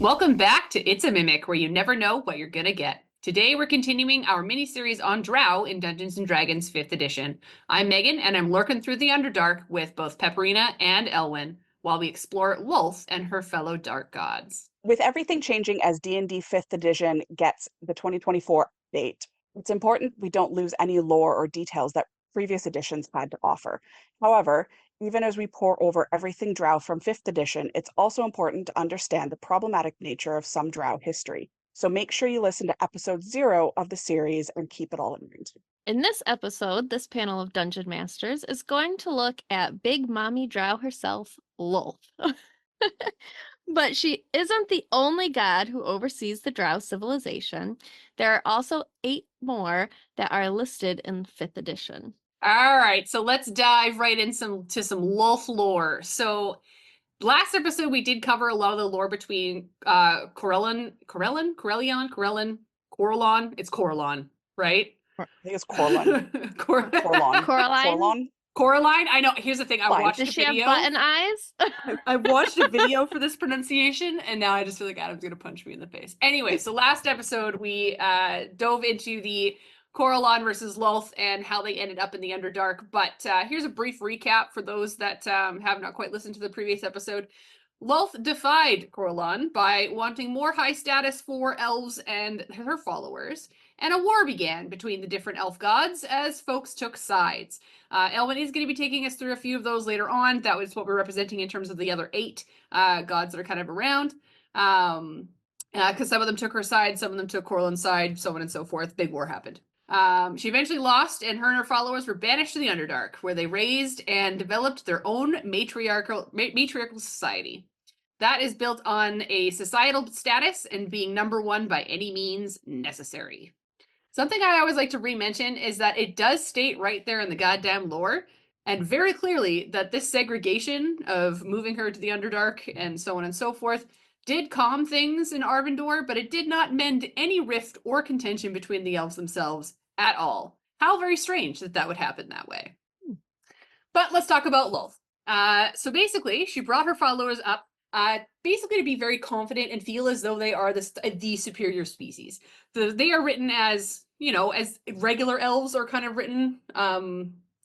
Welcome back to It's a Mimic, where you never know what you're gonna get. Today we're continuing our mini-series on Drow in Dungeons & Dragons 5th edition. I'm Megan, and I'm lurking through the Underdark with both Pepperina and Ehlwyn, while we explore Lolth and her fellow dark gods. With everything changing as D&D 5th edition gets the 2024 update, it's important we don't lose any lore or details that previous editions had to offer. However, even as we pore over everything Drow from 5th edition, it's also important to understand the problematic nature of some Drow history. So make sure you listen to episode 0 of the series and keep it all in mind. In this episode, this panel of Dungeon Masters is going to look at Big Mommy Drow herself, Lolth. But she isn't the only god who oversees the Drow civilization. There are also 8 more that are listed in 5th edition. All right, so let's dive right into some Lolth lore. So last episode we did cover a lot of the lore between Corellon. It's Corellon, right? I think it's Corellon. Corellon. Coraline. I know. Here's the thing. I watched a Does she video. have button eyes? I watched a video for this pronunciation, and now I just feel like Adam's gonna punch me in the face. Anyway, so last episode we dove into the Corellon versus Lolth and how they ended up in the Underdark. But here's a brief recap for those that have not quite listened to the previous episode. Lolth defied Corellon by wanting more high status for elves and her followers, and a war began between the different elf gods as folks took sides. Ehlwyn is going to be taking us through a few of those later on. That was what we're representing in terms of the other 8 gods that are kind of around. Because some of them took her side, some of them took Corellon's side, so on and so forth. Big war happened. She eventually lost, and her and her followers were banished to the Underdark, where they raised and developed their own matriarchal society. That is built on a societal status and being number 1 by any means necessary. Something I always like to re-mention is that it does state right there in the goddamn lore, and very clearly, that this segregation of moving her to the Underdark and so on and so forth did calm things in Arvindor, but it did not mend any rift or contention between the elves themselves at all. How very strange that that would happen that way. But let's talk about Lolth. So basically, she brought her followers up basically to be very confident and feel as though they are the superior species. They are written as, as regular elves are kind of written.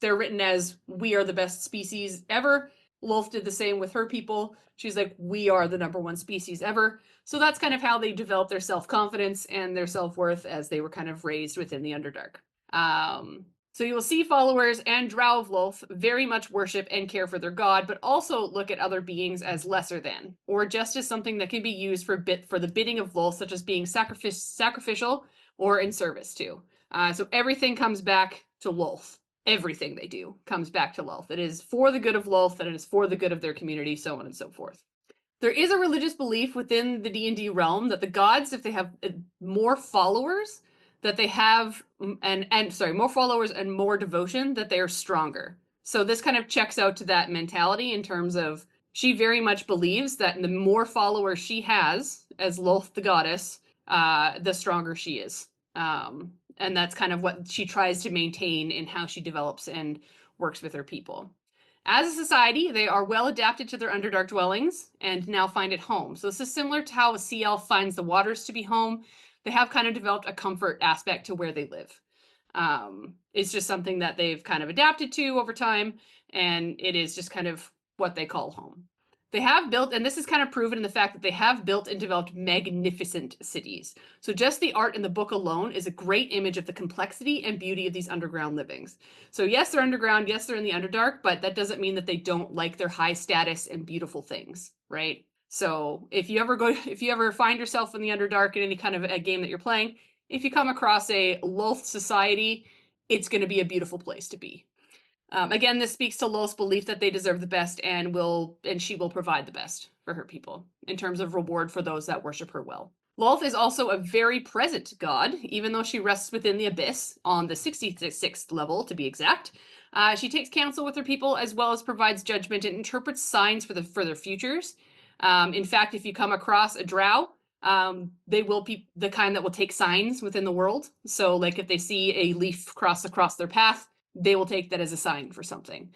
They're written as, we are the best species ever. Lolth did the same with her people. She's like, we are the number 1 species ever. So that's kind of how they developed their self-confidence and their self-worth as they were kind of raised within the Underdark. So you will see followers and Drow of Lolth very much worship and care for their god, but also look at other beings as lesser than, or just as something that can be used for the bidding of Lolth, such as being sacrificial or in service to. So everything comes back to Lolth. Everything they do comes back to Lolth. It is for the good of Lolth, and it is for the good of their community, so on and so forth. There is a religious belief within the D&D realm that the gods, if they have more followers, that they have, more followers and more devotion, that they are stronger. So this kind of checks out to that mentality in terms of she very much believes that the more followers she has as Lolth the goddess, the stronger she is. And that's kind of what she tries to maintain in how she develops and works with her people. As a society, they are well adapted to their Underdark dwellings and now find it home. So this is similar to how a sea elf finds the waters to be home. They have kind of developed a comfort aspect to where they live. It's just something that they've kind of adapted to over time, and it is just kind of what they call home. They have built, and this is kind of proven in the fact that they have built and developed magnificent cities. So just the art in the book alone is a great image of the complexity and beauty of these underground livings. So yes, they're underground, yes, they're in the Underdark, but that doesn't mean that they don't like their high status and beautiful things, right? So if you ever find yourself in the Underdark in any kind of a game that you're playing, if you come across a Lolth society, it's going to be a beautiful place to be. Again, this speaks to Lolth's belief that they deserve the best and she will provide the best for her people in terms of reward for those that worship her well. Lolth is also a very present god, even though she rests within the abyss on the 66th level, to be exact. She takes counsel with her people as well as provides judgment and interprets signs for their futures. In fact, if you come across a Drow, they will be the kind that will take signs within the world. So like if they see a leaf cross across their path, they will take that as a sign for something.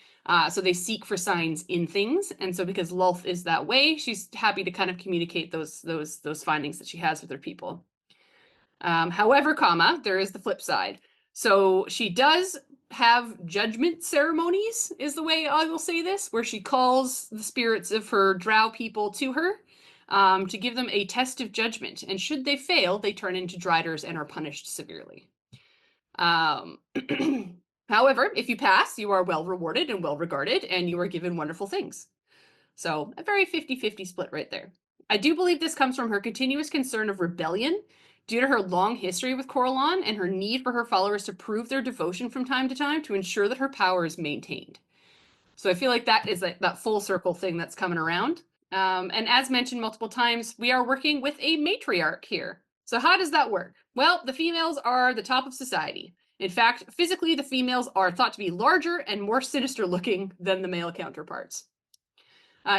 So they seek for signs in things. And so because Lolth is that way, she's happy to kind of communicate those findings that she has with her people. However, there is the flip side. So she does have judgment ceremonies, is the way I will say this, where she calls the spirits of her Drow people to her to give them a test of judgment. And should they fail, they turn into Driders and are punished severely. However, if you pass, you are well rewarded and well regarded, and you are given wonderful things. So a very 50-50 split right there. I do believe this comes from her continuous concern of rebellion due to her long history with Corellon and her need for her followers to prove their devotion from time to time to ensure that her power is maintained. So I feel like that is that full circle thing that's coming around. And as mentioned multiple times, we are working with a matriarch here. So how does that work? Well, the females are the top of society. In fact, physically, the females are thought to be larger and more sinister looking than the male counterparts.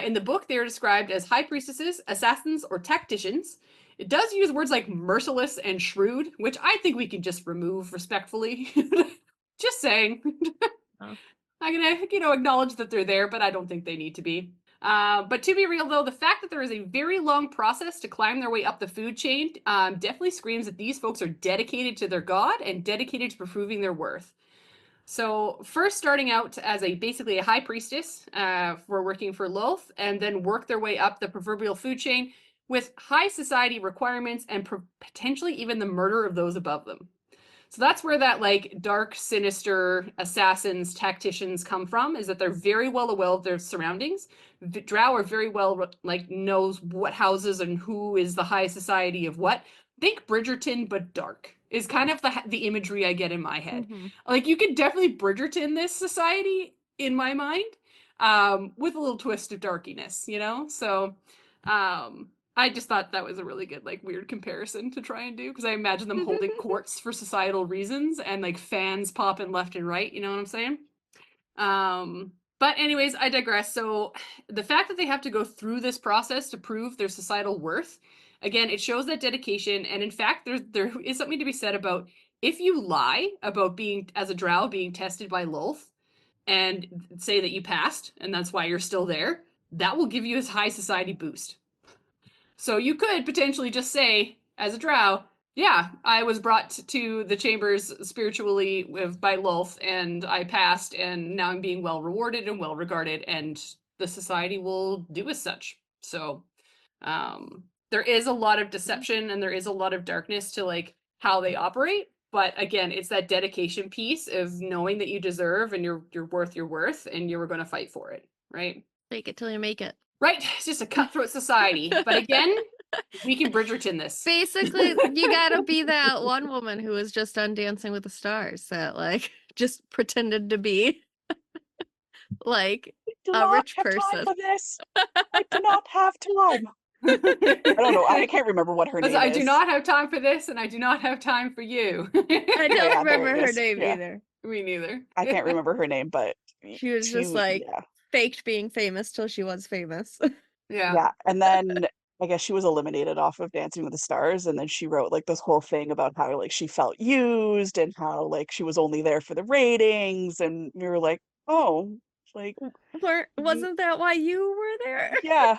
In the book, they are described as high priestesses, assassins, or tacticians. It does use words like merciless and shrewd, which I think we can just remove respectfully. Just saying. Oh. I'm gonna, acknowledge that they're there, but I don't think they need to be. But to be real, though, the fact that there is a very long process to climb their way up the food chain definitely screams that these folks are dedicated to their god and dedicated to proving their worth. So first starting out as basically a high priestess for working for Lolth, and then work their way up the proverbial food chain with high society requirements and potentially even the murder of those above them. So that's where that like dark, sinister assassins, tacticians come from, is that they're very well aware of their surroundings. The Drow are very well knows what houses and who is the high society of what. Think Bridgerton, but dark is kind of the imagery I get in my head. Mm-hmm. Like you could definitely Bridgerton this society in my mind, with a little twist of darkiness, So I just thought that was a really good, weird comparison to try and do, because I imagine them holding courts for societal reasons and fans popping left and right. You know what I'm saying? But anyways, I digress. So the fact that they have to go through this process to prove their societal worth, again, it shows that dedication. And in fact, there is something to be said about if you lie about being, as a Drow, being tested by Lolth and say that you passed and that's why you're still there, that will give you a high society boost. So you could potentially just say, as a Drow, yeah, I was brought to the chambers spiritually by Lolth, and I passed, and now I'm being well rewarded and well regarded, and the society will do as such. So there is a lot of deception and there is a lot of darkness to how they operate. But again, it's that dedication piece of knowing that you deserve and you're worth your worth, and you're going to fight for it, right? Fake it till you make it. Right, it's just a cutthroat society. But again, we can Bridgerton this. Basically, you gotta be that one woman who was just on Dancing with the Stars that just pretended to be a rich have person. Time for this. I do not have time. I don't know. I can't remember what her name is. I do not have time for this, and I do not have time for you. I don't remember her name either. Me neither. I can't remember her name, but she was just faked being famous till she was famous. Yeah. And then I guess she was eliminated off of Dancing with the Stars, and then she wrote this whole thing about how she felt used and how she was only there for the ratings, and we were like, oh, wasn't that why you were there? Yeah,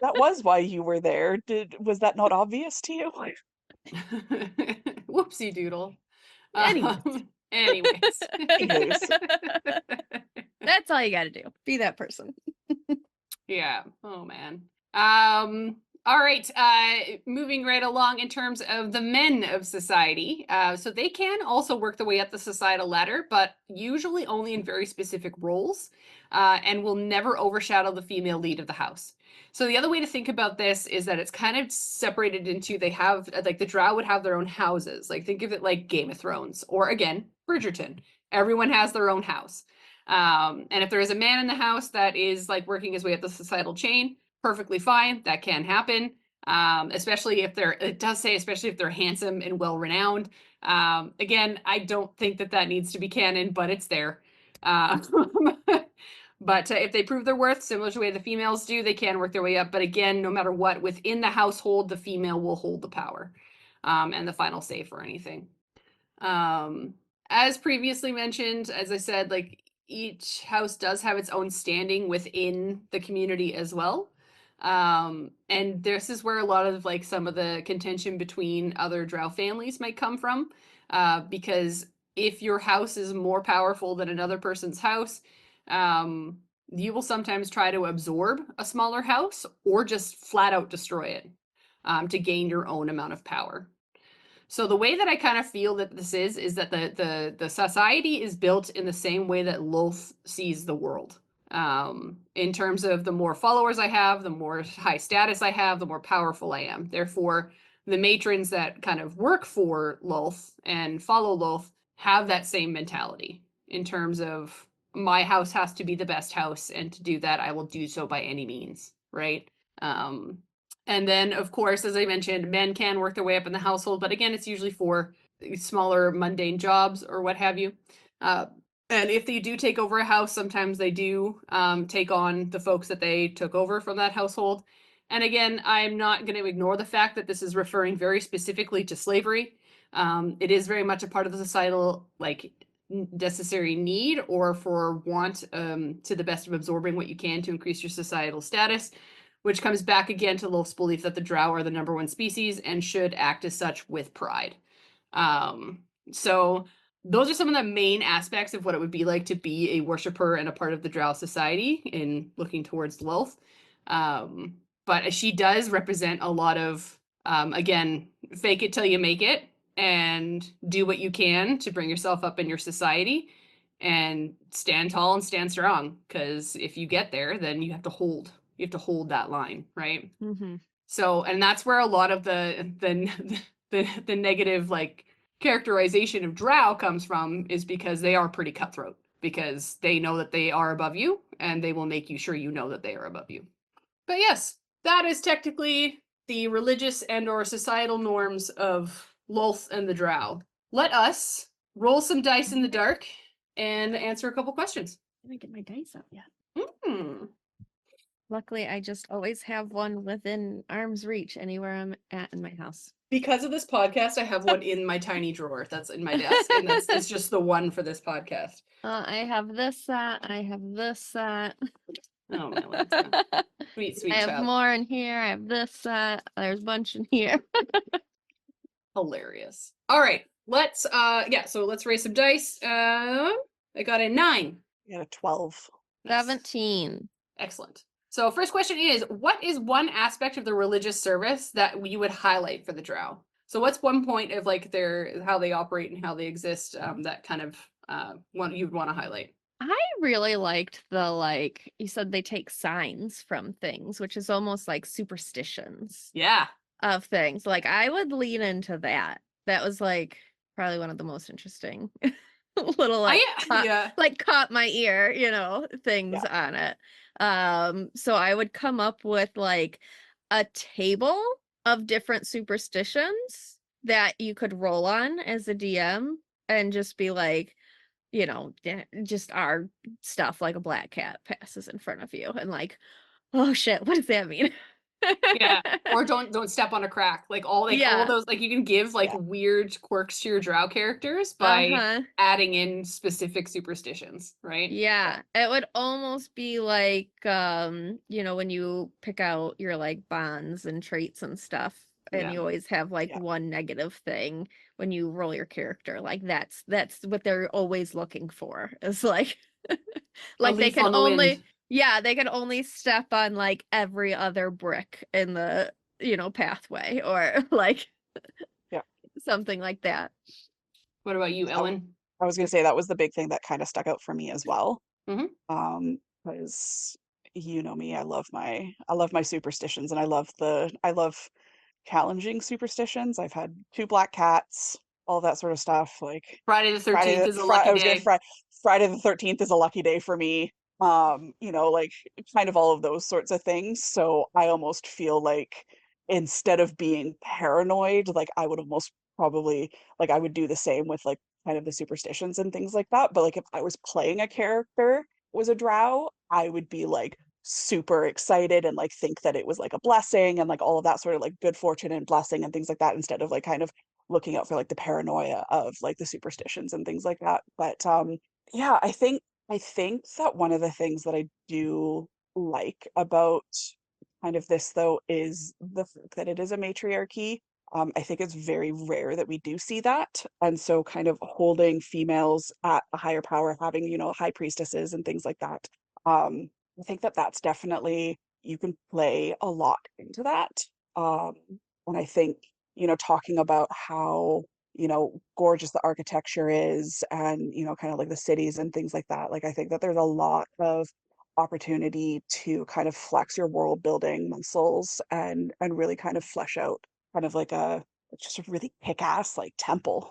that was why you were there. Was that not obvious to you? Whoopsie doodle. Anyways. That's all you gotta do. Be that person. Yeah. Oh man. All right. Moving right along in terms of the men of society. So they can also work their way up the societal ladder, but usually only in very specific roles, and will never overshadow the female lead of the house. So the other way to think about this is that it's kind of separated into, they have the Drow would have their own houses. Think of it like Game of Thrones, or again, Bridgerton. Everyone has their own house. And if there is a man in the house that is working his way up the societal chain, perfectly fine. That can happen. Especially if they're handsome and well renowned. Again, I don't think that needs to be canon, but it's there. But if they prove their worth, similar to the way the females do, they can work their way up. But again, no matter what, within the household, the female will hold the power and the final say for anything. as previously mentioned, as I said, like each house does have its own standing within the community as well. And this is where a lot of like some of the contention between other Drow families might come from. Because if your house is more powerful than another person's house, you will sometimes try to absorb a smaller house or just flat out destroy it to gain your own amount of power. So the way that I kind of feel that this is that the society is built in the same way that Lolth sees the world. In terms of the more followers I have, the more high status I have, the more powerful I am. Therefore, the matrons that kind of work for Lolth and follow Lolth have that same mentality in terms of my house has to be the best house, and to do that, I will do so by any means, right? And then, of course, as I mentioned, men can work their way up in the household, but again, it's usually for smaller, mundane jobs or what have you. And if they do take over a house, sometimes they do take on the folks that they took over from that household. And again, I'm not going to ignore the fact that this is referring very specifically to slavery. It is very much a part of the societal, like, necessary need or for want to the best of absorbing what you can to increase your societal status, which comes back again to Lolth's belief that the Drow are the #1 species and should act as such with pride. So those are some of the main aspects of what it would be like to be a worshiper and a part of the Drow society in looking towards Lolth. But she does represent a lot of, again, fake it till you make it and do what you can to bring yourself up in your society and stand tall and stand strong. Because if you get there, then you have to hold that line, right? Mm-hmm. So, and that's where a lot of the negative like characterization of Drow comes from, is because they are pretty cutthroat, because they know that they are above you and they will make you sure you know that they are above you. But yes, that is technically the religious and or societal norms of Lolth and the Drow. Let us roll some dice in the dark and answer a couple questions. I didn't get my dice out yet. Hmm. Luckily, I just always have one within arm's reach anywhere I'm at in my house. Because of this podcast, I have one in my tiny drawer that's in my desk, and it's just the one for this podcast. I have this set. I have this set. Oh, Melissa. Sweet, sweet I have child. more in here. I have this set. There's a bunch in here. Hilarious. All right, let's so let's raise some dice. I got a 9. You got a 12. Nice. 17. Excellent. So first question is, what is one aspect of the religious service that you would highlight for the Drow? So what's one point of like how they operate and how they exist that kind of one you'd want to highlight? I really liked the, like, you said they take signs from things, which is almost like superstitions Yeah. of things. Like, I would lean into that. That was like probably one of the most interesting little like caught my ear, things on it. So I would come up with like a table of different superstitions that you could roll on as a DM and just be like, just our stuff, like a black cat passes in front of you and like, oh shit, what does that mean? Yeah, or don't step on a crack. Like all those, like you can give like weird quirks to your Drow characters by adding in specific superstitions, right? Yeah, it would almost be like when you pick out your like bonds and traits and stuff, and you always have like one negative thing when you roll your character. Like that's what they're always looking for. Is like like they can only they can only step on like every other brick in the pathway, or like something like that. What about you, Ehlwyn? I was going to say that was the big thing that kind of stuck out for me as well. Mm-hmm. Because you know me, I love my superstitions, and I love challenging superstitions. I've had 2 black cats, all that sort of stuff. Like Friday the 13th is a lucky day. Friday the 13th is a lucky day for me. Like kind of all of those sorts of things. So I almost feel like instead of being paranoid, like I would almost probably like I would do the same with like kind of the superstitions and things like that. But like if I was playing a character was a Drow, I would be like super excited and like think that it was like a blessing and like all of that sort of like good fortune and blessing and things like that, instead of like kind of looking out for like the paranoia of like the superstitions and things like that. But yeah, I think that one of the things that I do like about kind of this though is the fact that it is a matriarchy. I think it's very rare that we do see that. And so kind of holding females at a higher power, having, high priestesses and things like that. I think that that's definitely, you can play a lot into that. Um, and I think, talking about how, gorgeous the architecture is and, kind of like the cities and things like that. Like, I think that there's a lot of opportunity to kind of flex your world building muscles and really kind of flesh out kind of like just a really kick-ass like temple.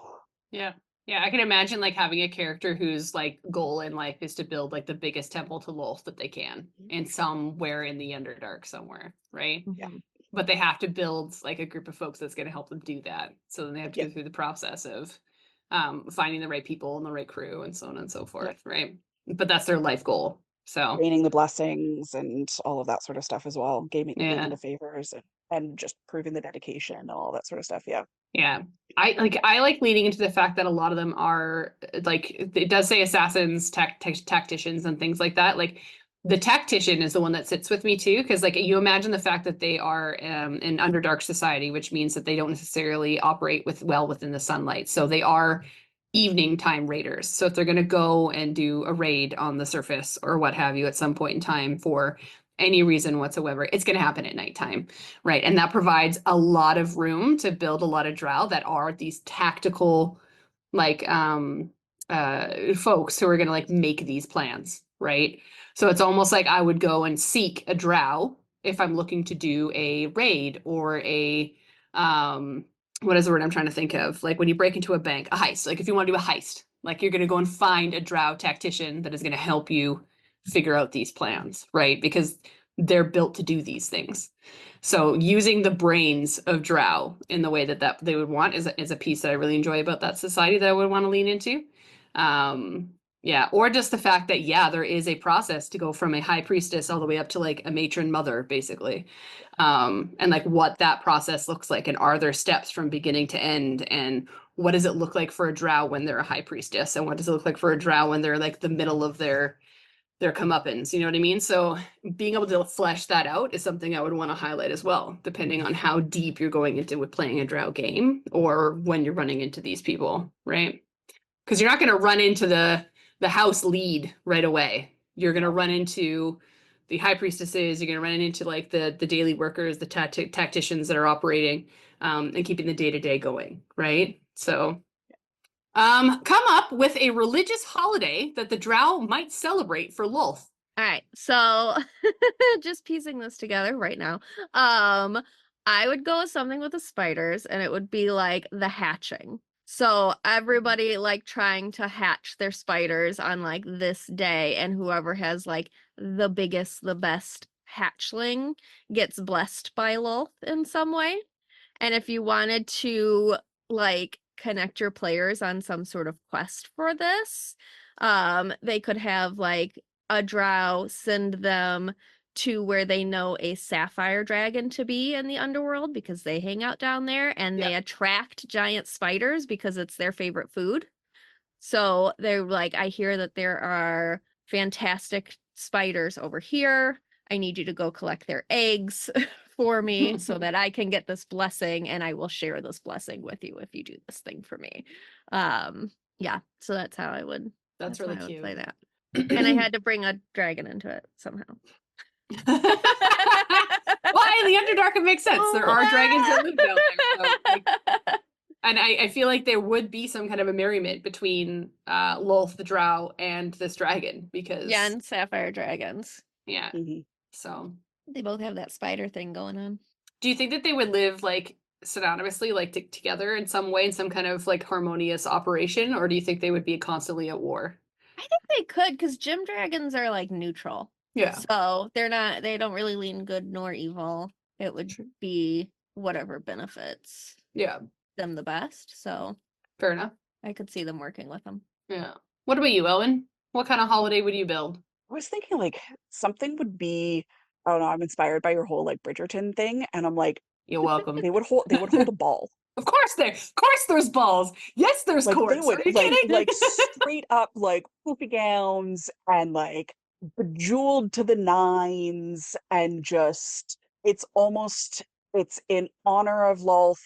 Yeah. Yeah, I can imagine like having a character whose like goal in life is to build like the biggest temple to Lolth that they can in somewhere in the Underdark somewhere, right? Yeah. Mhm. But they have to build like a group of folks that's going to help them do that. So then they have to Yeah. go through the process of finding the right people and the right crew and so on and so forth, right? But that's their life goal. So Gaining the blessings and all of that sort of stuff as well, gaining yeah. the favors and just proving the dedication and all that sort of stuff. Yeah. Yeah. I like leaning into the fact that a lot of them are like it does say assassins, tacticians and things like that. Like the tactician is the one that sits with me too, because like you imagine the fact that they are an underdark society, which means that they don't necessarily operate within the sunlight. So they are evening time raiders. So if they're going to go and do a raid on the surface or what have you at some point in time for any reason whatsoever, it's going to happen at nighttime. Right. And that provides a lot of room to build a lot of drow that are these tactical, like, folks who are going to like make these plans. Right. So it's almost like I would go and seek a drow if I'm looking to do a raid or um, what is the word I'm trying to think of? Like when you break into a bank, a heist. Like if you want to do a heist, like you're going to go and find a drow tactician that is going to help you figure out these plans. Right. Because they're built to do these things. So using the brains of Drow in the way that they would want is a piece that I really enjoy about that society that I would want to lean into. Yeah, or just the fact that there is a process to go from a high priestess all the way up to like a matron mother, basically. And like what that process looks like, and are there steps from beginning to end, and what does it look like for a Drow when they're a high priestess, and what does it look like for a Drow when they're like the middle of their comeuppance, you know what I mean? So being able to flesh that out is something I would want to highlight as well, depending on how deep you're going into with playing a Drow game or when you're running into these people, right? Because you're not going to run into the house lead right away. You're going to run into the high priestesses. You're going to run into like the daily workers, the tacticians that are operating and keeping the day-to-day going, right? So come up with a religious holiday that the Drow might celebrate for Lolth. All right, so just piecing this together right now. I would go with something with the spiders, and it would be like the hatching. So everybody like trying to hatch their spiders on like this day, and whoever has like the biggest, the best hatchling gets blessed by Lolth in some way. And if you wanted to like connect your players on some sort of quest for this, they could have like a drow send them to where they know a sapphire dragon to be in the underworld because they hang out down there, and they attract giant spiders because it's their favorite food. So they're like, I hear that there are fantastic spiders over here. I need you to go collect their eggs for me so that I can get this blessing, and I will share this blessing with you if you do this thing for me. Yeah, so that's how I would That's really how I would cute. play that. And I had to bring a dragon into it somehow. Why the Underdark? It makes sense. There are dragons that live down there. So, like, and I feel like there would be some kind of a merriment between Lolth the Drow and this dragon because Yeah, and sapphire dragons. yeah. Mhm. So They both have that spider thing going on. do you think that they would live like synonymously, like together in some way, in some kind of like harmonious operation, or do you think they would be constantly at war? I think they could, because gym dragons are like neutral. Yeah. So they don't really lean good nor evil. It would be whatever benefits Yeah. them the best. So Fair enough. I could see them working with them. Yeah. What about you, Ehlwyn? What kind of holiday would you build? I was thinking like something would be, I don't know, I'm inspired by your whole like Bridgerton thing, and I'm like, You're welcome. they would hold a ball. Of course there's balls. Yes, there's Like, they courts. Are would, you kidding? like, straight up, like, poofy gowns and, like, bejeweled to the nines, and just it's in honor of Lolth,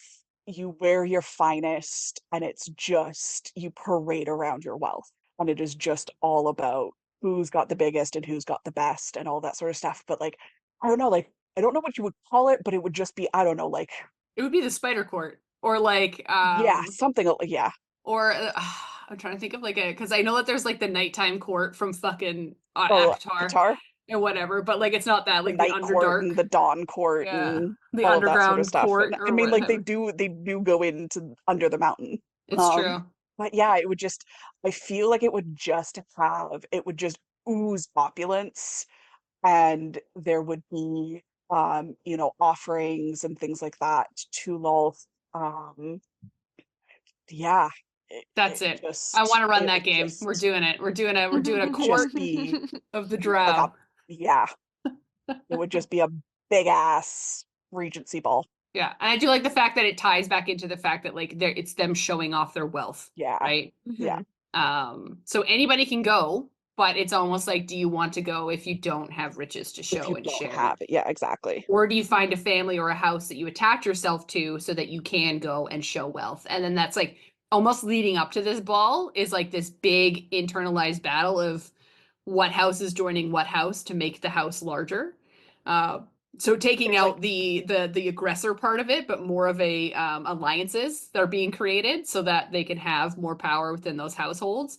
you wear your finest, and it's just you parade around your wealth, and it is just all about who's got the biggest and who's got the best and all that sort of stuff, but, like, I don't know, like, I don't know what you would call it, but it would just be, I don't know, like, It would be the spider court, or like yeah, something, yeah. or I'm trying to think of like a, because I know that there's like the nighttime court from fucking Oh, Akatar guitar, and whatever, but like it's not that, the like the night court Underdark, and the dawn court yeah, and the all of that sort of underground stuff. And court I or mean, like, whatever. they do go into under the mountain. It's Um, true. but yeah, it would just, I feel like it would just ooze opulence, and there would be, you know, offerings and things like that to Lolth. Um, yeah, That's it it. I want just, to run it that would game. We're just, doing it. We're doing a it would just court be of the like a, Drow. yeah, it would just be a big ass Regency ball. Yeah, and I do like the fact that it ties back into the fact that like it's them showing off their wealth, Yeah, right? yeah. So anybody can go, but it's almost like, do you want to go if you don't have riches to If show you and don't share? have it, yeah, exactly. Or do you find a family or a house that you attach yourself to so that you can go and show wealth? And then that's like almost leading up to this ball is like this big internalized battle of what house is joining what house to make the house larger. Uh, so taking There's like, out the aggressor part of it, but more of a alliances that are being created so that they can have more power within those households,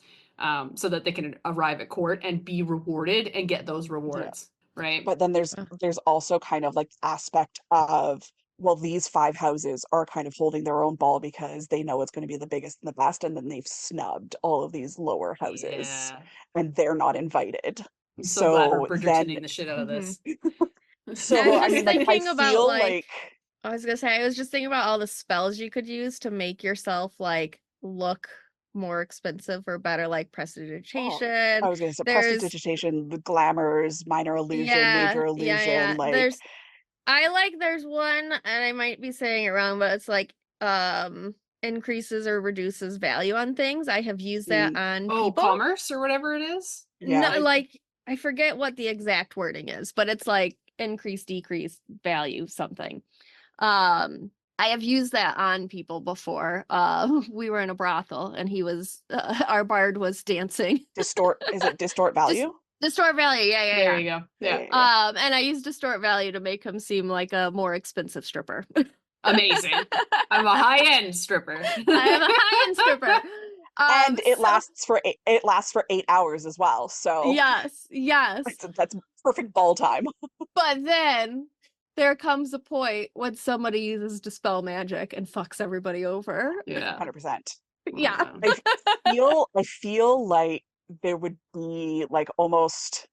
so that they can arrive at court and be rewarded and get those yeah. rewards, right? But then there's also kind of like aspect of, well, these five houses are kind of holding their own ball because they know it's going to be the biggest and the best, and then they've snubbed all of these lower houses, Yeah. and they're not invited. I'm so glad we're So then, Bridgertoning the shit out of this. I was I just mean, like, I thinking about feel like, I was gonna say, I was just thinking about all the spells you could use to make yourself like look more expensive or better, like oh, prestidigitation. I was going to say There's prestidigitation, the glamours, minor illusion, yeah, major yeah, illusion, yeah. like, There's one, and I might be saying it wrong, but it's like increases or reduces value on things. I have used that mm, on Oh, people. commerce or whatever it is. No, yeah, like I forget what the exact wording is, but it's like increase, decrease, value, something. I have used that on people before. We were in a brothel, and he was our bard was dancing. is it distort Just value? distort value, yeah, yeah, There yeah. you go. Yeah, Yeah. yeah, yeah. And I used distort value to make him seem like a more expensive stripper. Amazing. I'm a high-end stripper. I am a high-end stripper. And So it lasts for 8 hours as well. So yes, yes. that's perfect ball time. But then there comes a point when somebody uses dispel magic and fucks everybody over. Yeah. 100%. Yeah. I feel like there would be like almost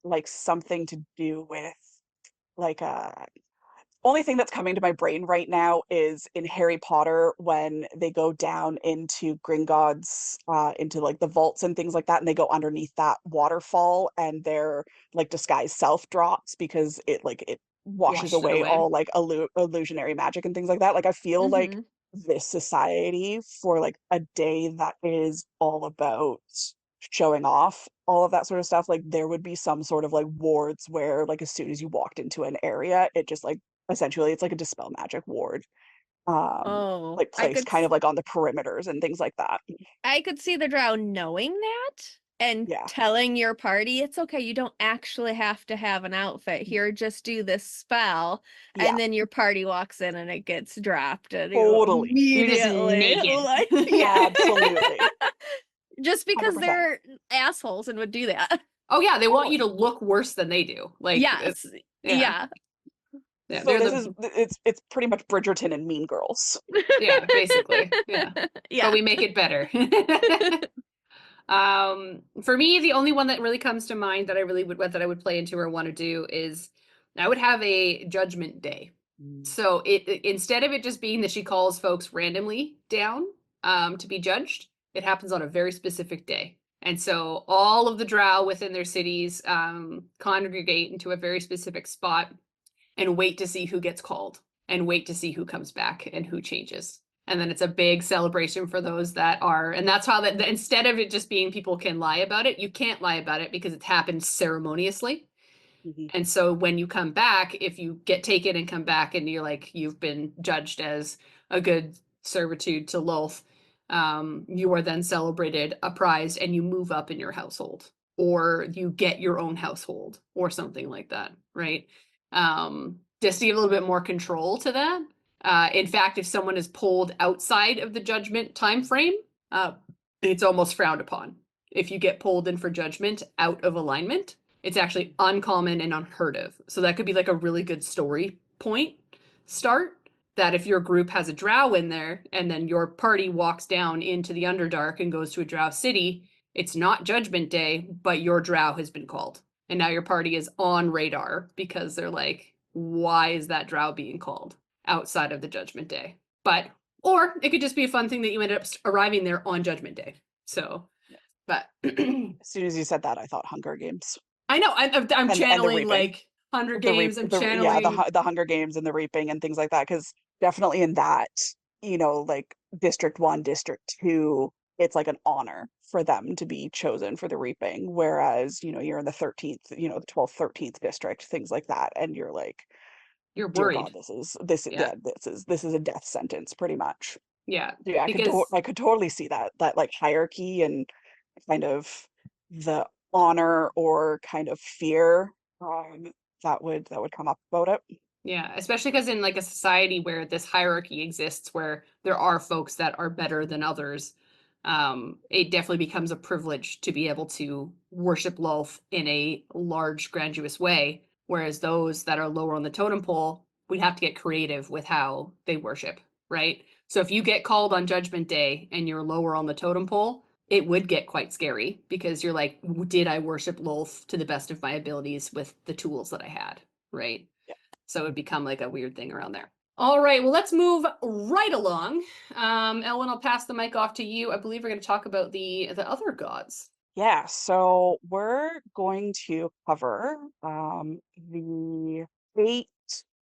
like something to do with like only thing that's coming to my brain right now is in Harry Potter when they go down into Gringotts, into like the vaults and things like that, and they go underneath that waterfall, and their like disguised self drops because it washes Washed it away away. all like illusionary magic and things like that. Like, I feel like Mhm. this society, for like a day that is all about showing off all of that sort of stuff, like there would be some sort of like wards where like as soon as you walked into an area, it just like essentially it's like a dispel magic ward, Oh, like placed kind of like on the perimeters and things like that. I could see the drow knowing that and Yeah, telling your party it's okay, you don't actually have to have an outfit here, just do this spell, yeah, and then your party walks in and it gets dropped and you totally, You're just immediately naked. like yeah. absolutely, Just because 100%. they're assholes and would do that. Oh yeah, they want Totally. you to look worse than they do. Like Yes. yeah. Yeah, So they're this the is it's pretty much Bridgerton and Mean Girls. yeah, basically. Yeah. Yeah. But we make it better. For me, the only one that really comes to mind that I would play into or want to do is I would have a judgment day. So instead of it just being that she calls folks randomly down to be judged, it happens on a very specific day. And so all of the drow within their cities congregate into a very specific spot and wait to see who gets called. and wait to see who comes back and who changes. And then it's a big celebration for those that are, and that's how that instead of it just being people can lie about it, you can't lie about it because it's happened ceremoniously. And so when you come back, if you get taken and come back and you're like, you've been judged as a good servitude to Lolth, you are then celebrated, apprised, and you move up in your household, or you get your own household, or something like that, right? Just to give a little bit more control to that. In fact, if someone is pulled outside of the judgment time frame, it's almost frowned upon. If you get pulled in for judgment out of alignment, it's actually uncommon and unheard of. So that could be like a really good story point start, that if your group has a drow in there and then your party walks down into the Underdark and goes to a drow city, it's not judgment day, but your drow has been called. And now your party is on radar because they're like, why is that drow being called outside of the judgment day? But, or it could just be a fun thing that you ended up arriving there on judgment day. So, but As soon as you said that, I thought Hunger Games. I know I'm And the channeling reaping. like Hunger Games. I'm Yeah, channeling. the Hunger Games and the reaping and things like that. Because definitely in that, like District 1, District 2, it's like an honor for them to be chosen for the reaping. Whereas, you're in the 13th, the 12th, 13th district, things like that. And you're like, You're dear worried. God, Yeah. this is a death sentence, pretty much. Yeah. Yeah, Because I could totally see that like hierarchy and kind of the honor or kind of fear that would come up about it. yeah, especially because in like a society where this hierarchy exists, where there are folks that are better than others, it definitely becomes a privilege to be able to worship Lolth in a large, grandiose way. Whereas those that are lower on the totem pole, we have to get creative with how they worship, right? So if you get called on Judgment Day and you're lower on the totem pole, it would get quite scary because you're like, did I worship Lolth to the best of my abilities with the tools that I had, right? Yeah. So it would become like a weird thing around there. All right, well, let's move right along. Ehlwyn, I'll pass the mic off to you. I believe we're going to talk about the other gods. Yeah, so we're going to cover the eight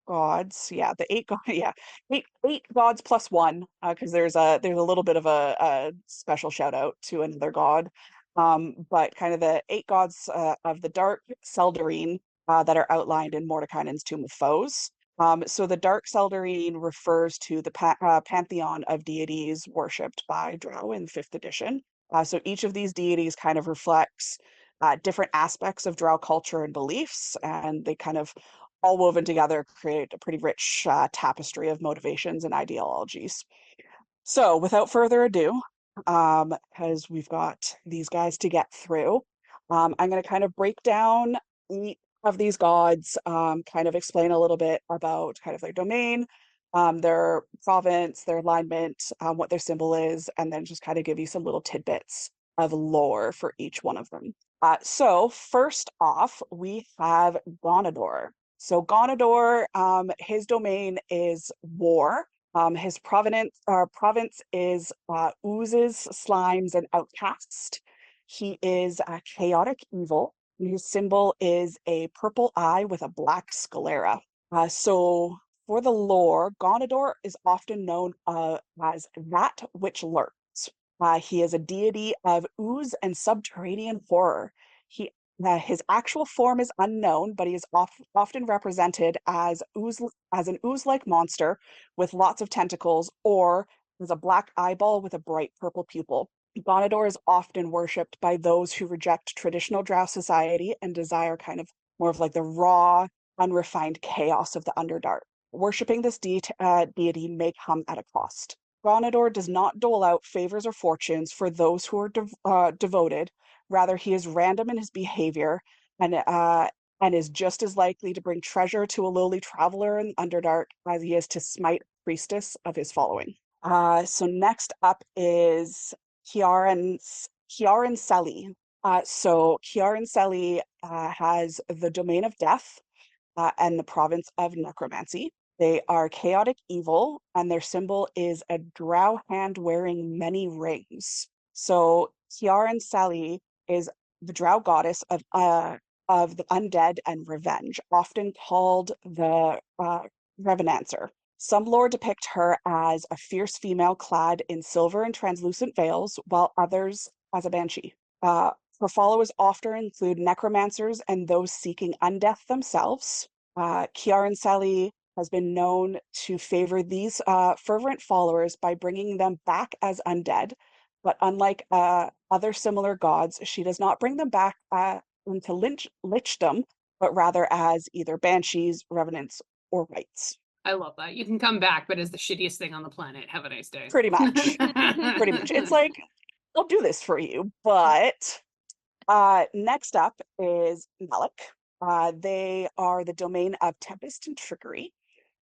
gods. Yeah, the eight god. Yeah, eight gods plus one. Because there's a little bit of a special shout out to another god. But kind of the eight gods of the Dark Seldarine that are outlined in Mordekainen's Tomb of Foes. So the Dark Seldarine refers to the pantheon of deities worshipped by Drow in 5th edition. So each of these deities kind of reflects different aspects of Drow culture and beliefs, and they kind of all woven together create a pretty rich tapestry of motivations and ideologies. So without further ado, because we've got these guys to get through, I'm going to kind of break down each of these gods, kind of explain a little bit about kind of their domain, their province, their alignment, what their symbol is, and then just kind of give you some little tidbits of lore for each one of them. So first off, we have Gonador. So Gonador, his domain is war. His province is oozes, slimes, and outcast. He is chaotic evil. His symbol is a purple eye with a black sclera. So for the lore, Gonador is often known as that which lurks. He is a deity of ooze and subterranean horror. His actual form is unknown, but he is often represented as an ooze-like monster with lots of tentacles, or as a black eyeball with a bright purple pupil. Gonador is often worshipped by those who reject traditional Drow society and desire kind of more of like the raw, unrefined chaos of the Underdark. Worshipping this deity may come at a cost. Gonador does not dole out favors or fortunes for those who are devoted. Rather, he is random in his behavior and is just as likely to bring treasure to a lowly traveler in Underdark as he is to smite a priestess of his following. So next up is Kiaran Seli. So Kiaran Seli has the domain of death and the province of necromancy. They are chaotic evil, and their symbol is a drow hand wearing many rings. So Kiaran Seli is the drow goddess of the undead and revenge, often called the Revenancer. Some lore depict her as a fierce female clad in silver and translucent veils, while others as a banshee. Her followers often include necromancers and those seeking undeath themselves. Kiaran Sally has been known to favor these fervent followers by bringing them back as undead, but unlike other similar gods, she does not bring them back into lichdom, but rather as either banshees, revenants, or wights. I love that. You can come back, but as the shittiest thing on the planet. Have a nice day. Pretty much. Pretty much. It's like, I'll do this for you, but next up is Malik. They are the domain of Tempest and Trickery.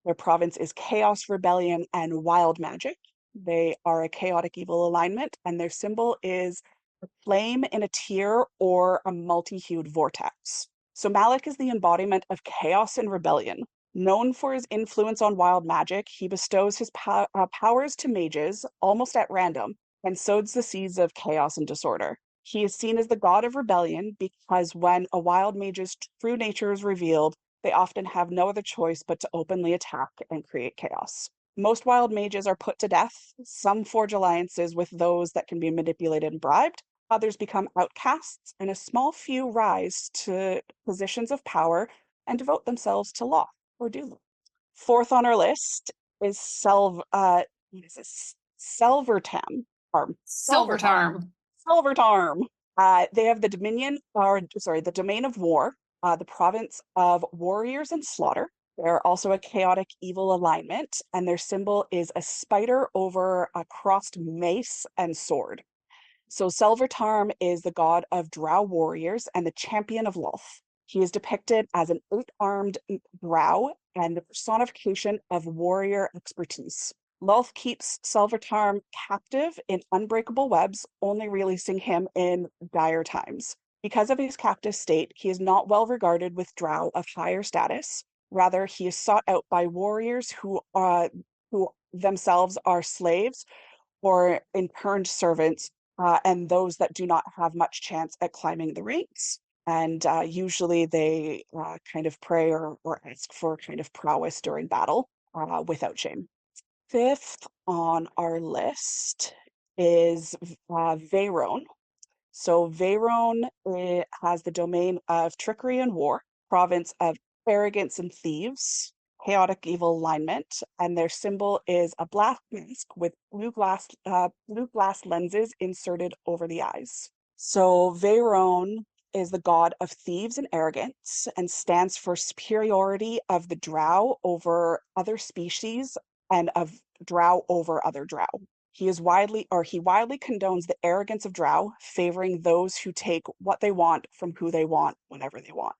Their province is Chaos, Rebellion, and Wild Magic. They are a chaotic evil alignment, and their symbol is a flame in a tear or a multi-hued vortex. So Malik is the embodiment of chaos and rebellion. Known for his influence on wild magic, he bestows his powers to mages almost at random and sows the seeds of chaos and disorder. He is seen as the god of rebellion because when a wild mage's true nature is revealed, they often have no other choice but to openly attack and create chaos. Most wild mages are put to death. Some forge alliances with those that can be manipulated and bribed. Others become outcasts, and a small few rise to positions of power and devote themselves to law or do law. Fourth on our list is Selvertam. Silvertarm. Selvertarm. They have the the domain of war, the province of warriors and slaughter. They're also a chaotic evil alignment, and their symbol is a spider over a crossed mace and sword. So Selvertarm is the god of Drow warriors and the champion of Lolth. He is depicted as an 8-armed Drow and the personification of warrior expertise. Lolth keeps Selvertarm captive in unbreakable webs, only releasing him in dire times. Because of his captive state, he is not well regarded with Drow of higher status. Rather, he is sought out by warriors who themselves are slaves or interned servants, and those that do not have much chance at climbing the ranks. And usually they kind of pray or ask for kind of prowess during battle without shame. Fifth on our list is Veyron. So Veyron has the domain of trickery and war, province of arrogance and thieves, chaotic evil alignment, and their symbol is a black mask with blue glass lenses inserted over the eyes. So Veyron is the god of thieves and arrogance and stands for superiority of the Drow over other species and of Drow over other Drow. He widely condones the arrogance of Drow, favoring those who take what they want from who they want whenever they want.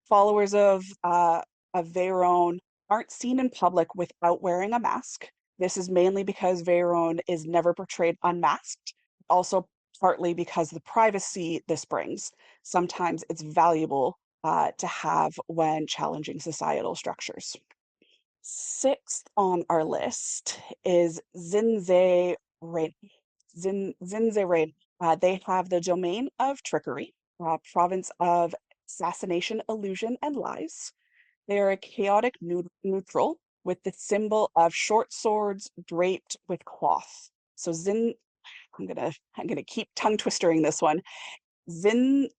Followers of Veyron aren't seen in public without wearing a mask. This is mainly because Veyron is never portrayed unmasked, also partly because the privacy this brings. Sometimes it's valuable to have when challenging societal structures. Sixth on our list is Zinze Rain. They have the domain of trickery, province of assassination, illusion, and lies. They are a chaotic neutral with the symbol of short swords draped with cloth. So I'm gonna keep tongue twistering this one. Zinzarina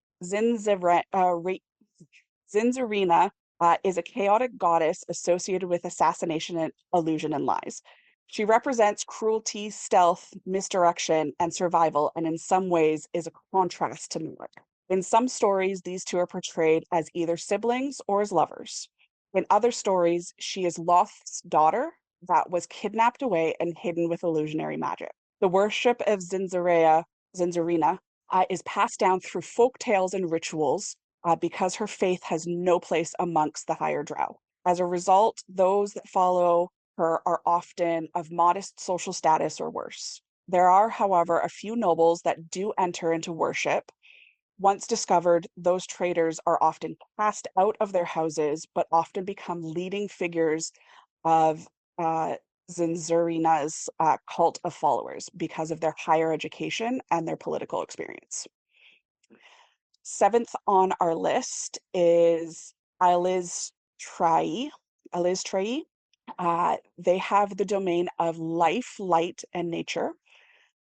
is a chaotic goddess associated with assassination and illusion and lies. She represents cruelty, stealth, misdirection, and survival, and in some ways is a contrast to Malik. In some stories, these two are portrayed as either siblings or as lovers. In other stories, she is Lolth's daughter that was kidnapped away and hidden with illusionary magic. The worship of Zinzarina, is passed down through folk tales and rituals because her faith has no place amongst the higher Drow. As a result, those that follow her are often of modest social status or worse. There are, however, a few nobles that do enter into worship. Once discovered, those traitors are often cast out of their houses, but often become leading figures of Zinzarina's cult of followers because of their higher education and their political experience. Seventh on our list is Aliz Trai. They have the domain of life, light, and nature,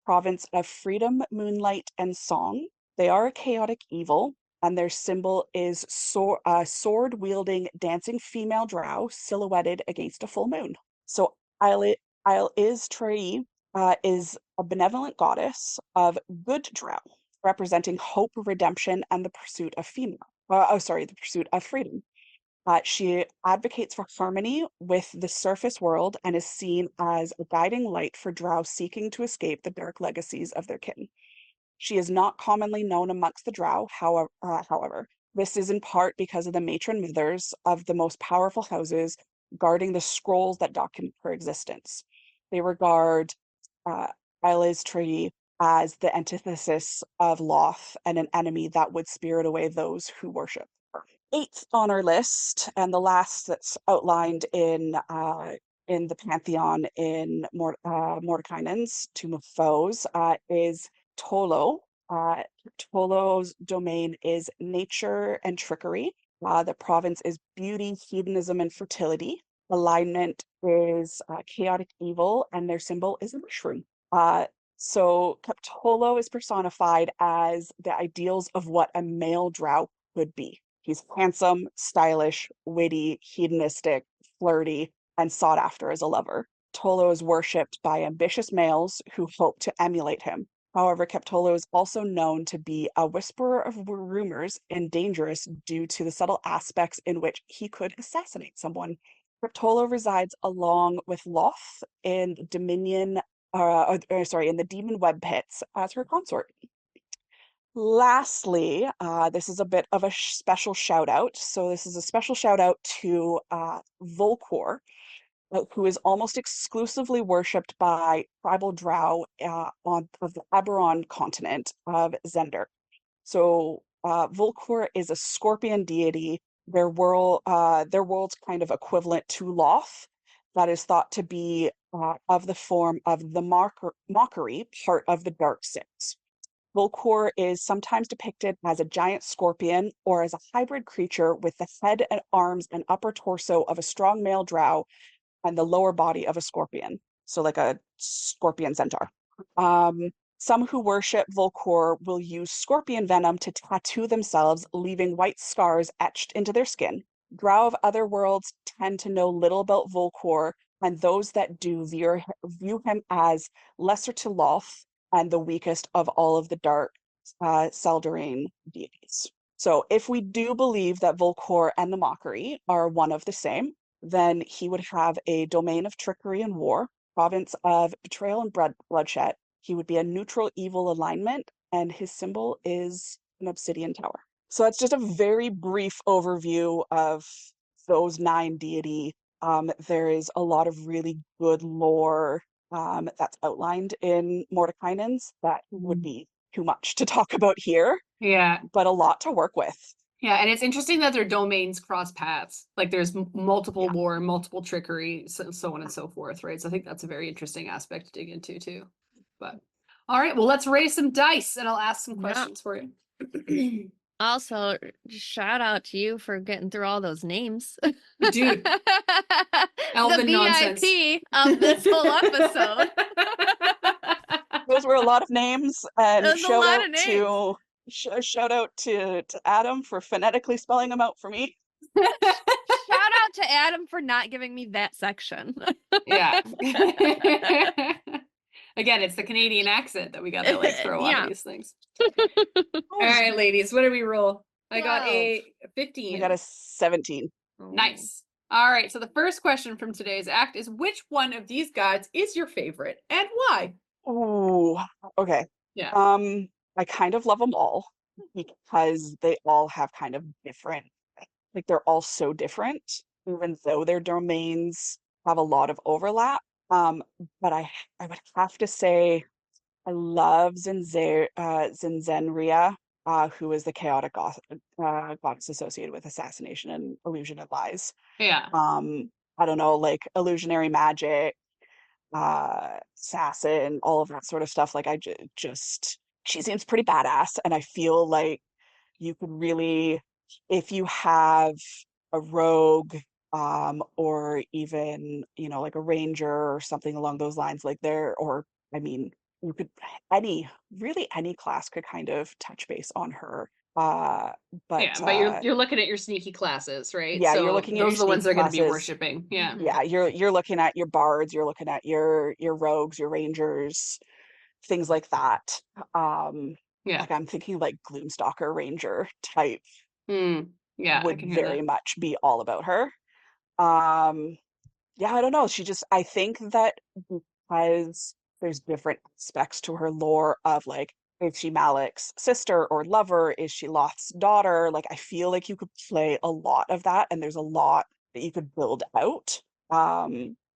province of freedom, moonlight, and song. They are a chaotic evil, and their symbol is sword-wielding, dancing female drow silhouetted against a full moon. So Isle is Tree is a benevolent goddess of good drow, representing hope, redemption, and the pursuit of the pursuit of freedom. She advocates for harmony with the surface world and is seen as a guiding light for drow seeking to escape the dark legacies of their kin. She is not commonly known amongst the drow, however. This is in part because of the matron mothers of the most powerful houses guarding the scrolls that document her existence. They regard uh, Isla's tree as the antithesis of Lolth and an enemy that would spirit away those who worship her. Eighth on our list, and the last that's outlined in the pantheon in Mordekainen's Tomb of Foes, is Tolo. Tolo's domain is nature and trickery. The province is beauty, hedonism, and fertility. Alignment is chaotic evil, and their symbol is a mushroom. So Captolo is personified as the ideals of what a male drow could be. He's handsome, stylish, witty, hedonistic, flirty, and sought after as a lover. Tolo is worshipped by ambitious males who hope to emulate him. However, Captolo is also known to be a whisperer of rumors and dangerous due to the subtle aspects in which he could assassinate someone. Captolo resides along with Lolth in Dominion, in the Demon Web Pits as her consort. Lastly, this is a bit of a special shout out. So this is a special shout out to Volcor, who is almost exclusively worshipped by tribal drow on the Eberron continent of Zender. So Volcor is a scorpion deity. Their world's kind of equivalent to Lolth, that is thought to be of the form of the mockery, part of the Dark Six. Volcor is sometimes depicted as a giant scorpion or as a hybrid creature with the head and arms and upper torso of a strong male drow and the lower body of a scorpion. So like a scorpion centaur. Some who worship Volcor will use scorpion venom to tattoo themselves, leaving white scars etched into their skin. Drow of other worlds tend to know little about Volcor, and those that do view him as lesser to Lolth and the weakest of all of the Dark Seldarine deities. So if we do believe that Volcor and the Mockery are one of the same, then he would have a domain of trickery and war, province of betrayal and bloodshed. He would be a neutral evil alignment, and his symbol is an obsidian tower. So that's just a very brief overview of those 9 deity. There is a lot of really good lore that's outlined in Mordekainen's that would be too much to talk about here. Yeah. But a lot to work with. Yeah, and it's interesting that their domains cross paths. Like there's multiple Yeah. lore, multiple trickery, so on and so forth, right? So I think that's a very interesting aspect to dig into too. But all right, well, let's raise some dice and I'll ask some questions for you. Also, shout out to you for getting through all those names. Dude, the Ehlwyn nonsense. VIP of this whole episode. Those were a lot of names, and That was a lot of names. shout out to Adam for phonetically spelling them out for me. Shout out to Adam for not giving me that section. Yeah. Again, it's the Canadian accent that we gotta like throw Yeah. on these things. All right, ladies, what do we roll? I got 12. a 15. We got a 17. Nice. All right, so the first question from today's act is, which one of these gods is your favorite and why? Ooh, okay. Yeah. I kind of love them all because they all have kind of different, like they're all so different, even though their domains have a lot of overlap. But I would have to say I love Zinzenria, who is the chaotic goddess associated with assassination and illusion and lies. Yeah. I don't know, like illusionary magic, assassin, all of that sort of stuff. Like I just she seems pretty badass, and I feel like you could really, if you have a rogue or even, like a ranger or something along those lines, like or I mean, you could really any class could kind of touch base on her. But Yeah, but you're looking at your sneaky classes, right? yeah, you're So looking at those your are the ones sneaky they're going to be classes. worshiping. Yeah. Mhm. Yeah, you're looking at your bards, you're looking at your rogues, your rangers, things like that. Um, Yeah. like I'm thinking like Gloomstalker Ranger type Mm. Yeah, I would can hear very that. much be all about her. Um, yeah, I don't know. I think that because there's different aspects to her lore of like, is she Malik's sister or lover? Is she Loth's daughter? Like, I feel like you could play a lot of that, and there's a lot that you could build out.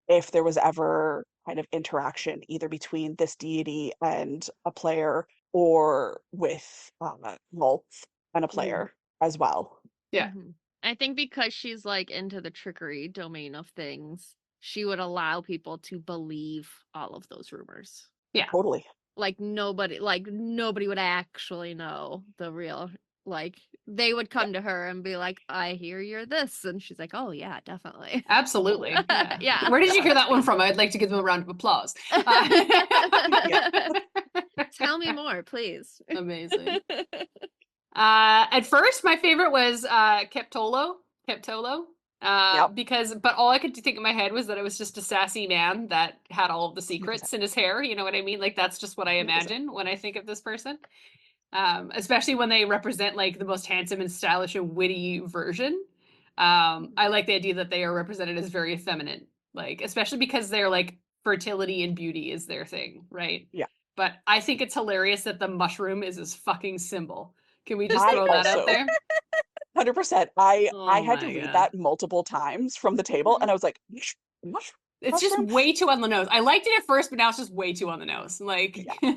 If there was ever kind of interaction either between this deity and a player or with Lolth and a Mhm. player as well. Yeah. Mhm. I think because she's like into the trickery domain of things, she would allow people to believe all of those rumors. Yeah. Totally. Like nobody would actually know the real, like they would come to her and be like, I hear you're this, and she's like, oh yeah, definitely. Absolutely. Yeah. Yeah. Where did you hear that one from? I'd like to give them a round of applause. Yeah. Tell me more, please. Amazing. At first, my favorite was Keptolo. Keptolo. Yep. But all I could think in my head was that it was just a sassy man that had all of the 100%. secrets in his hair. You know what I mean? Like that's just what I 100%. imagine when I think of this person. Especially when they represent like the most handsome and stylish and witty version. I like the idea that they are represented as very feminine, like especially because they're like fertility and beauty is their thing, right? Yeah. But I think it's hilarious that the mushroom is his fucking symbol. Can we just I throw that out also there? 100%. I Oh had to my read god. that multiple times from the table, and I was like, It's just mushroom? way too on the nose. I liked it at first, but now it's just way too on the nose. Like Yeah.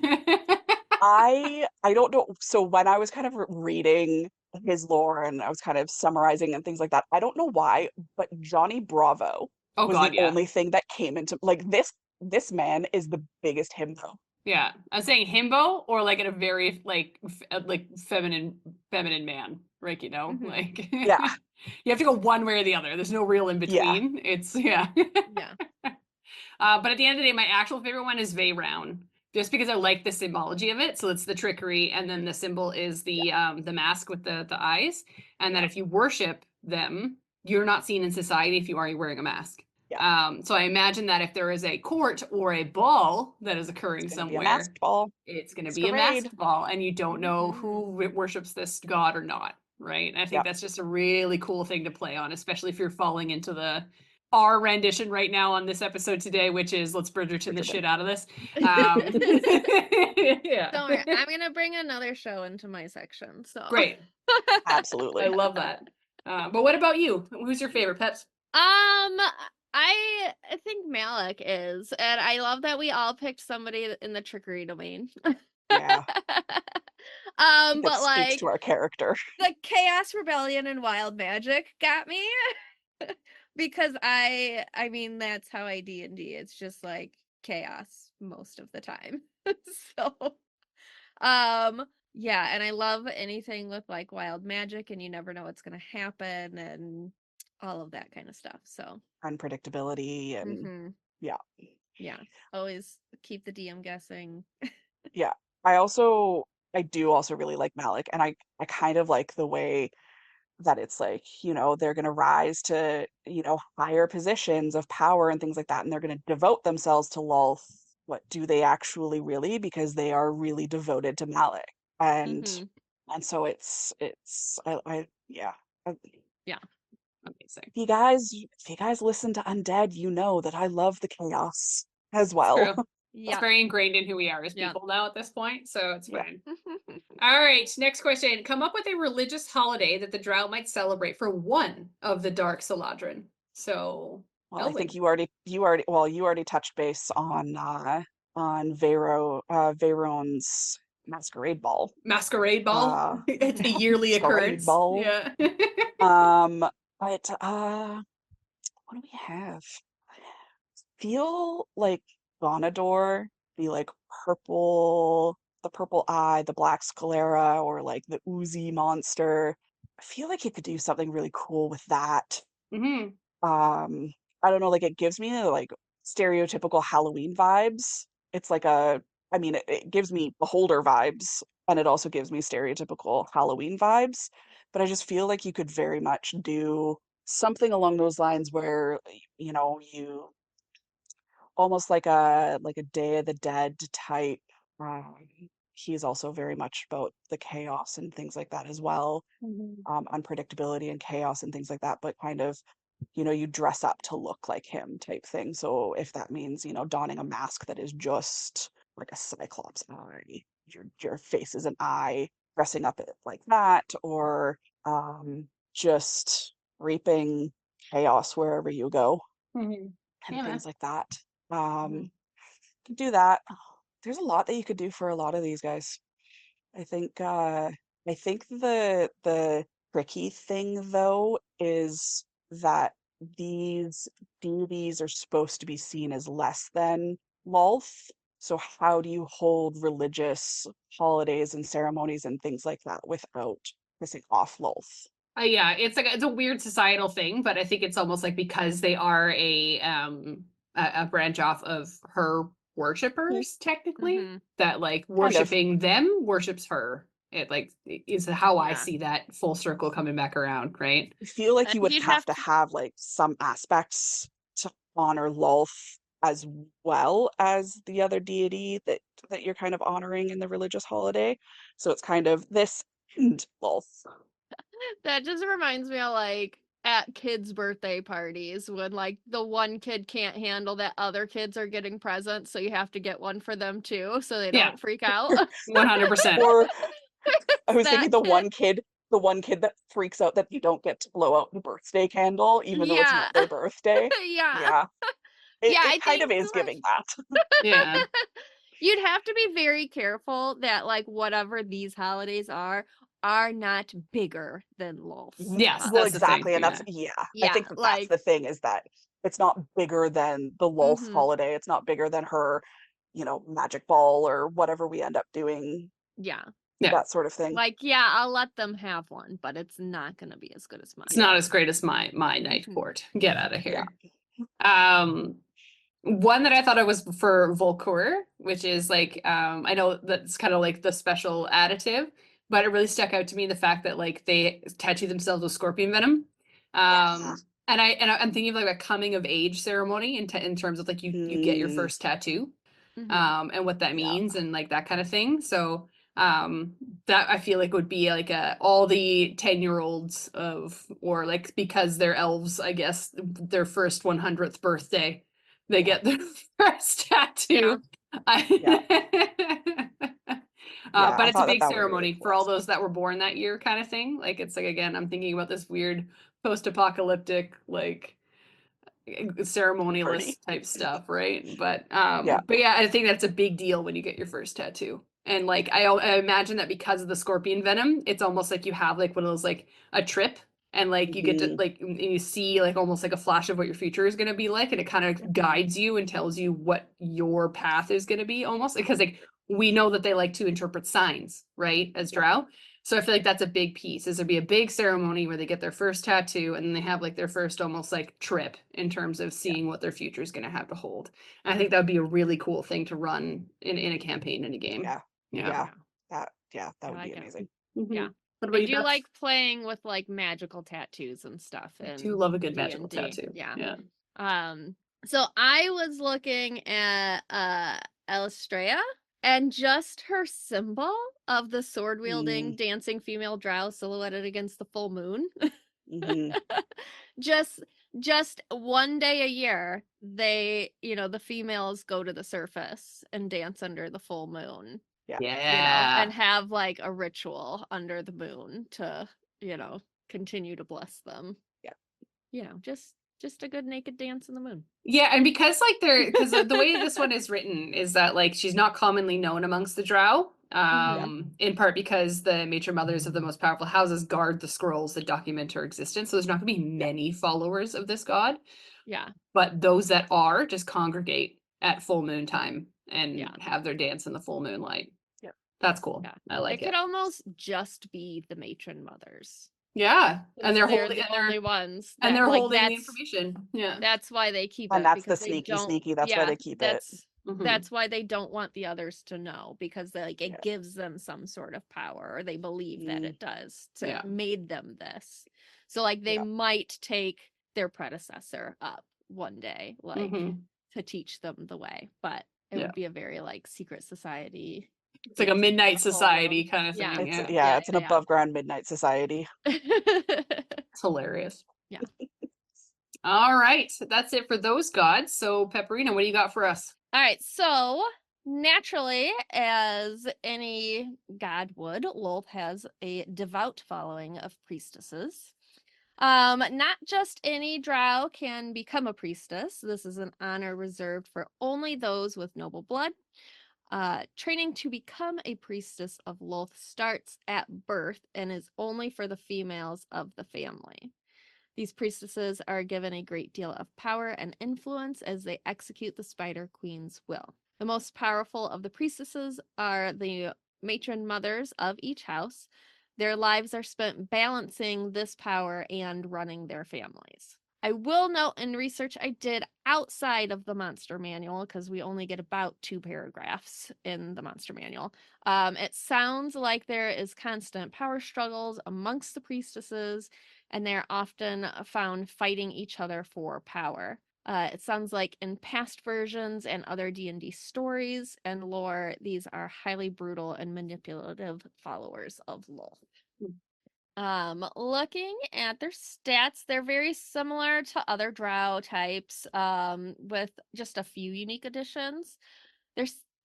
I don't know. So when I was kind of reading his lore and I was kind of summarizing and things like that, I don't know why, but Johnny Bravo Oh was the god, yeah. only thing that came into like this man is the biggest himbo. Yeah, I'm saying himbo or like in a very like feminine man, like like Yeah. you have to go one way or the other. There's no real in Yeah. between. It's yeah. Yeah. But at the end of the day, my actual favorite one is Veyroun, just because I like the symbology of it. So it's the trickery, and then the symbol is the mask with the eyes, and that Yeah. if you worship them, you're not seen in society if you are wearing a mask. Yeah. So I imagine that if there is a court or a ball that is occurring It's gonna be a somewhere, masked ball. it's going to be a Masquerade. masked ball, and you don't know Mhm. who worships this god or not, right? And I think Yep. that's just a really cool thing to play on, especially if you're falling into our rendition right now on this episode today, which is let's Bridgerton the Bridgerton. shit out of this. Yeah. Don't worry, I'm gonna bring another show into my section. So Great. I Absolutely. love that. But what about you? Who's your favorite, Peps? I think Malik is, and I love that we all picked somebody in the trickery domain. Yeah. I think that But speaks like to our character. the Chaos Rebellion and Wild Magic got me because I mean that's how I D&D. It's just like chaos most of the time. So yeah, and I love anything with like wild magic and you never know what's going to happen and all of that kind of stuff. So Unpredictability and mhm. yeah. Yeah, always keep the DM guessing. Yeah. I do also really like Malik, and I kind of like the way that it's like, they're gonna rise to, higher positions of power and things like that, and they're gonna devote themselves to Lolth. What do they actually really? Because they are really devoted to Malik. And Mhm. and so it's I yeah. Yeah. Amazing. If you guys listen to Undead, you know that I love the chaos as It's well. true. It's Yeah. very ingrained in who we are as Yeah. people now at this point, so it's Yeah. fine. All right, next question. Come up with a religious holiday that the Drow might celebrate for one of the Dark Seldarine. So, Well, I think Ehlwyn. you already touched base on Veyron's masquerade ball. Masquerade Ball. Uh It's a yearly masquerade occurrence. ball. Yeah. Um but what do we have? Feel like Bonador, the like the purple eye, the black sclera, or like the oozy monster. I feel like you could do something really cool with that. hmm I don't know, like it gives me like stereotypical Halloween vibes. It's like I mean, it gives me beholder vibes and it also gives me stereotypical Halloween vibes. But I just feel like you could very much do something along those lines where, you almost like a Day of the Dead type. Um, he's also very much about the chaos and things like that as well, Mhm. unpredictability and chaos and things like that, but kind of, you dress up to look like him type thing. So if that means, donning a mask that is just like a cyclops eye, your face is an eye, dressing up it like that, or just reaping chaos wherever you go Mhm. and Yeah, man. things like that. Mhm. Could do that. There's a lot that you could do for a lot of these guys. I think the tricky thing though is that these deities are supposed to be seen as less than Lolth. So how do you hold religious holidays and ceremonies and things like that without pissing off Lolth? Yeah, it's a weird societal thing, but I think it's almost like because they are a branch off of her Mhm. worshippers, technically, Mhm. that like Kind of. worshiping them worships her. It like is how I Yeah. see that full circle coming back around, right? I feel like And you would you'd have have to to have like some aspects to honor Lolth as well as the other deity that you're kind of honoring in the religious holiday. So it's kind of this and Lolth. that just reminds me of like at kids' birthday parties when like the one kid can't handle that other kids are getting presents, so you have to get one for them too, so they Yeah, don't freak out. 100%. Or I It's was thinking that kid. the one kid that freaks out that you don't get to blow out the birthday candle, even though it's Yeah. not their birthday. Yeah. Yeah, Yeah, it I kind of think is like giving that. Yeah. you'd have to be very careful that like whatever these holidays are not bigger than Lolth's Yes, Well, holiday. that's the thing. exactly, and Yeah. I Yeah, think that that's like the thing is that it's not bigger than the Lolth mhm. holiday. It's not bigger than her, magic ball or whatever we end up doing, Yeah. Yeah. that sort of thing. Like yeah, I'll let them have one, but it's not going to be as good as It's mine. not as great as my night Mhm. court. Get out of Yeah. here. Um, One that I thought it was for Volcour, which is like I know that's kind of like the special additive, but it really stuck out to me the fact that like they tattoo themselves with scorpion venom. Yeah. I'm thinking of like a coming of age ceremony in terms of like you get your Mm, first tattoo, Mhm. and what that yeah. means and like that kind of thing. So that I feel like would be like all the 10-year-olds of or like because they're elves, I guess their first 100th birthday they Yeah. get their first Yeah. tattoo. Yeah. Yeah. But I it's a thought that big that would be really ceremony cool for all also. those that were born that year, kind of thing. Like it's like again, I'm thinking about this weird post-apocalyptic like ceremonialist Party. type stuff, right? Yeah. But yeah, I think that's a big deal when you get your first tattoo. And like I imagine that because of the scorpion venom, it's almost like you have like one of those like a trip and like you get to Hmm. like you see like almost like a flash of what your future is going to be like and it kind of guides you and tells you what your path is going to be almost because like we know that they like to interpret signs, right? As Yep. Drow. So I feel like that's a big piece. Is there'd be a big ceremony where they get their first tattoo and then they have like their first almost like trip in terms of Yeah. seeing what their future is going to have to hold. And I think that would be a really cool thing to run in a campaign in a game. Yeah. Yeah. Yeah. Yeah. That I would be like it. amazing. Yeah. Mhm. What about I you, do Beth? like playing with like magical tattoos and stuff I do in love a good magical D&D. tattoo. Yeah. Yeah. So I was looking at Elistrea and just her symbol of the sword wielding Mm, dancing female drow silhouetted against the full moon. hmm. just just one day a year they, the females go to the surface and dance under the full moon, Yeah. Yeah. and have like a ritual under the moon to, continue to bless them. Yeah. Just a good naked dance in the moon. Yeah, and because like they're because the way this one is written is that like she's not commonly known amongst the Drow. Yeah. In part because the matron mothers of the most powerful houses guard the scrolls that document her existence. So there's not gonna be Yeah. many followers of this god, Yeah. but those that are just congregate at full moon time and Yeah. have their dance in the full moonlight. Yeah. That's cool. Yeah. I like It could it. almost just be the matron mothers. Yeah. And they're They're holding the only ones and that they're like holding the information. Yeah. that's why they keep And it that's the because they sneaky, don't sneaky. That's why they keep it. Mhm. that's why they don't want the others to know because like it Yeah. gives them some sort of power or they believe that it does to Yeah. made them this. So like they Yeah. might take their predecessor up one day like Mhm. to teach them the way, but it Yeah. would be a very like secret society. It's like a dancing in midnight a society ballroom. kind of thing. It's Yeah. it's an above ground midnight society. It's hilarious. Yeah. All right. That's it for those gods. So, Pepperina, what do you got for us? All right, so naturally, as any god would, Lolth has a devout following of priestesses. Not just any drow can become a priestess. This is an honor reserved for only those with noble blood. Training to become a priestess of Lolth starts at birth and is only for the females of the family. These priestesses are given a great deal of power and influence as they execute the Spider Queen's will. The most powerful of the priestesses are the matron mothers of each house. Their lives are spent balancing this power and running their families. I will note in research I did outside of the monster manual, because we only get about 2 paragraphs in the monster manual. It sounds like there is constant power struggles amongst the priestesses, and they're often found fighting each other for power. It sounds like in past versions and other D&D stories and lore, these are highly brutal and manipulative followers of Lolth. Looking at their stats, they're very similar to other drow types, with just a few unique additions.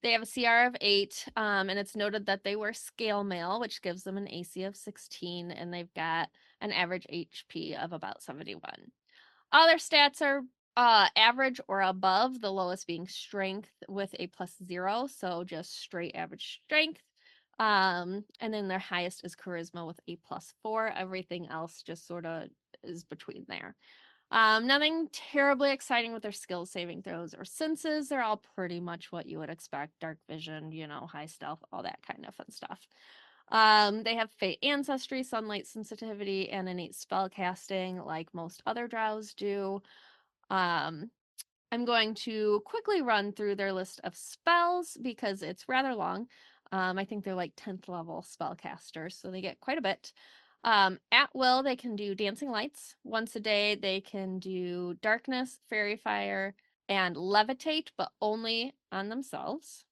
They have a CR of 8, and it's noted that they were scale mail, which gives them an AC of 16, and they've got an average HP of about 71. All their stats are average or above, the lowest being strength with a +0, so just straight average strength. And then their highest is charisma with a +4. Everything else just sort of is between there. Nothing terribly exciting with their skill saving throws or senses. They're all pretty much what you would expect. Dark vision, high stealth, all that kind of fun stuff. They have fate ancestry, sunlight sensitivity, and innate spell casting like most other drows do. I'm going to quickly run through their list of spells because it's rather long. I think they're like 10th level spellcasters, so they get quite a bit. At will, they can do dancing lights. Once a day, they can do darkness, fairy fire, and levitate, but only on themselves.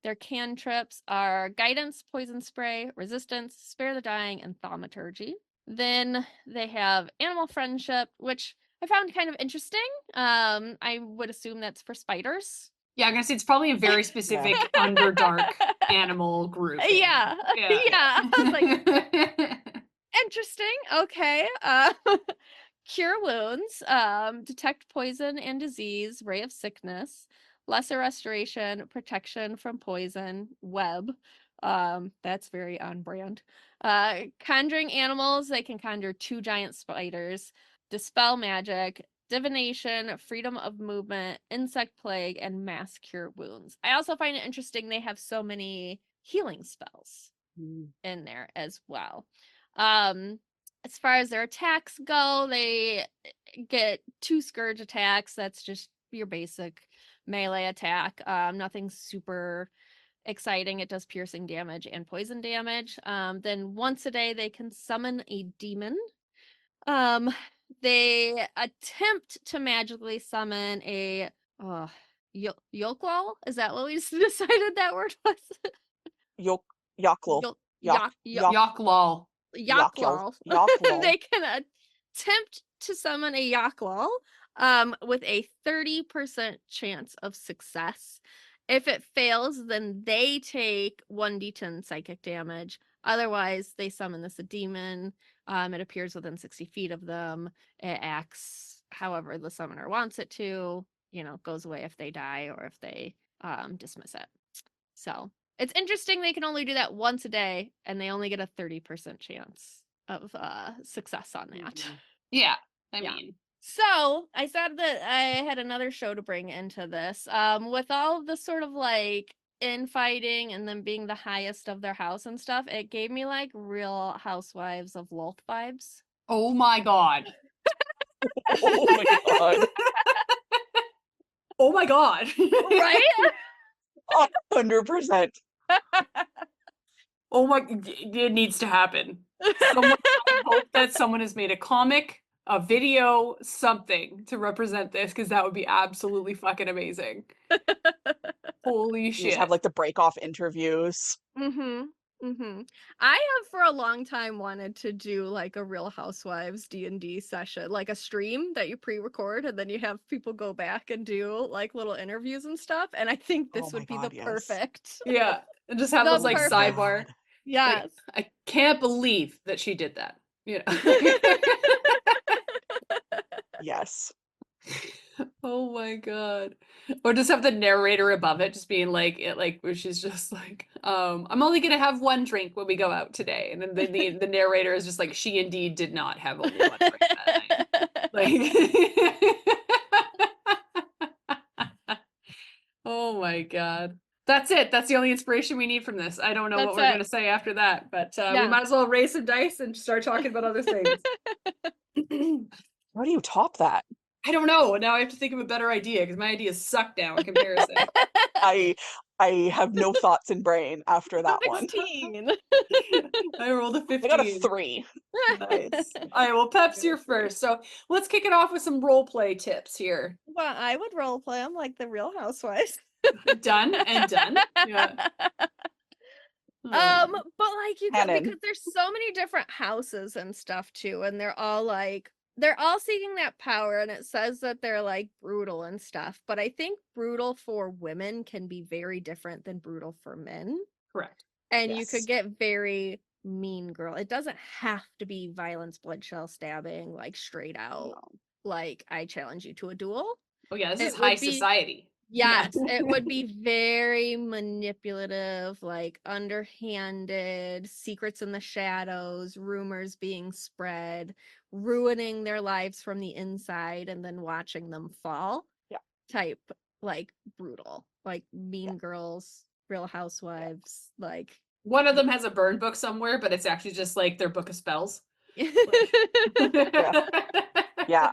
Their cantrips are guidance, poison spray, resistance, spare the dying, and thaumaturgy. Then they have animal friendship, which I found kind of interesting. I would assume that's for spiders. Yeah, I'm gonna say it's probably a very specific Underdark animal group. Yeah. Yeah. I was like, interesting. Okay. Cure wounds, detect poison and disease, ray of sickness, lesser restoration, protection from poison, web. That's very on brand. Conjuring animals, they can conjure 2 giant spiders, dispel magic, divination, freedom of movement, insect plague, and mass cure wounds. I also find it interesting they have so many healing spells in there as well. As far as their attacks go, they get 2 scourge attacks. That's just your basic melee attack. Nothing super exciting. It does piercing damage and poison damage. Then once a day they can summon a demon. They attempt to magically summon a Yoklal. Is that what we decided that word was? Yok Yoklal. Yok, Yok yok, yok, Yok Yoklal. Yoklal. Yaklal. Yoklal. They can attempt to summon a Yaklal with a 30% chance of success. If it fails, then they take 1d10 psychic damage. Otherwise, they summon this a demon. It appears within 60 feet of them. It acts however the summoner wants it to. Goes away if they die or if they dismiss it. So it's interesting they can only do that once a day, and they only get a 30% chance of success on that. Yeah. I Yeah. mean, So I said that I had another show to bring into this. With all of the sort of like infighting and then being the highest of their house and stuff, it gave me like Real Housewives of Lolth vibes. Oh my god. Oh my god. Oh my god. Right? 100%. Oh my, it needs to happen. Someone, I hope that someone has made a comic, a video, something to represent this, because that would be absolutely fucking amazing. Holy You just shit. have like the break off interviews. Mm-hmm. Mm-hmm. I have for a long time wanted to do like a Real Housewives D&D session, like a stream that you pre-record and then you have people go back and do like little interviews and stuff. And I think Oh this my would be the god, yes. perfect. Yeah, and just have The those like Oh my perfect. sidebar. god. Yes. Like, I can't believe that she did that. You know? Yes. Oh my god. Or just have the narrator above it just being like it like where she's just like, I'm only gonna have one drink when we go out today. And then the narrator is just like, she indeed did not have only one drink that night. Like oh my god. That's it. That's the only inspiration we need from this. I don't know what That's we're it. gonna say after that, but we Yeah. might as well raise some dice and start talking about other things. How do you top that? I don't know. Now I have to think of a better idea because my ideas suck now in comparison. I have no thoughts in brain after that one. 16. I rolled a I got a 15. 3. Nice. All right, well, Peps, you're first. So let's kick it off with some role play tips here. Well, I would role play them like the Real Housewives. Done and done. Yeah. But like you could, Canon. because there's so many different houses and stuff too, and they're all seeking that power, and it says that they're like brutal and stuff. But I think brutal for women can be very different than brutal for men. Correct. And you Yes. could get very mean girl. It doesn't have to be violence, bloodshed, stabbing, like straight out. No. Like I challenge you to a duel. Oh yeah, this is It high would be society. Yes, it would be very manipulative, like underhanded, secrets in the shadows, rumors being spread, ruining their lives from the inside and then watching them fall. Yeah. Type like brutal, like Mean Yeah. Girls, Real Housewives, like One of them has a burn book somewhere, but it's actually just like their book of spells. Yeah.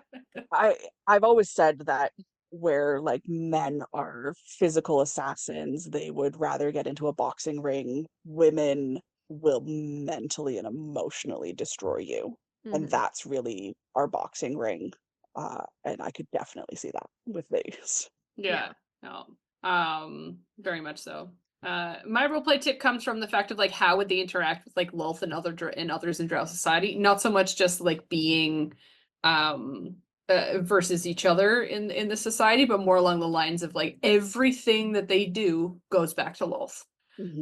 I've always said that where like men are physical assassins, they would rather get into a boxing ring. Women will mentally and emotionally destroy you. And Mhm. that's really our boxing ring. And I could definitely see that with these. Yeah. No. Very much so. My roleplay tip comes from the fact of like how would they interact with like Lolth and others in Drow society. Not so much just like being versus each other in the society, but more along the lines of like everything that they do goes back to Lolth.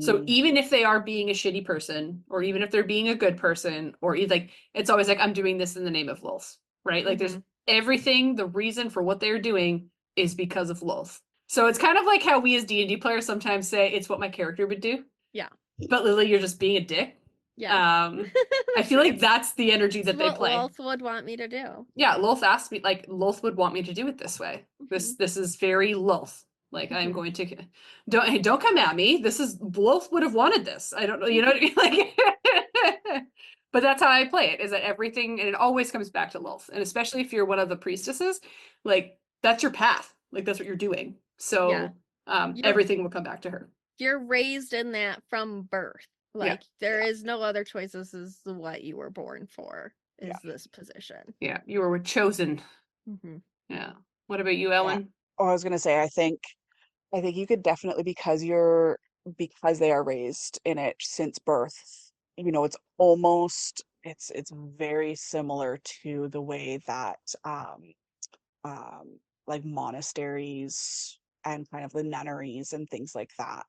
So Mhm. even if they are being a shitty person, or even if they're being a good person, or like it's always like I'm doing this in the name of Lolth, right? Like there's everything, the reason for what they're doing is because of Lolth. So it's kind of like how we as D&D players sometimes say it's what my character would do. Yeah. But Lily, you're just being a dick. Yeah. I feel like that's the energy that they what play. Lolth would want me to do. Yeah, Lolth asked me, like Lolth would want me to do it this way. This is very Lolth. Like I'm going to don't come at me. This is Lolth would have wanted this. I don't know, you know what I mean? Like but that's how I play it, is that everything, and it always comes back to Lolth. And especially if you're one of the priestesses, like that's your path. Like that's what you're doing. So everything will come back to her. You're raised in that from birth. Like there is no other choice. This is what you were born for, is this position. Yeah, you were chosen. Yeah. What about you, Ehlwyn? Oh, I was gonna say, I think you could definitely, because they are raised in it since birth, you know, it's very similar to the way that like monasteries and kind of the nunneries and things like that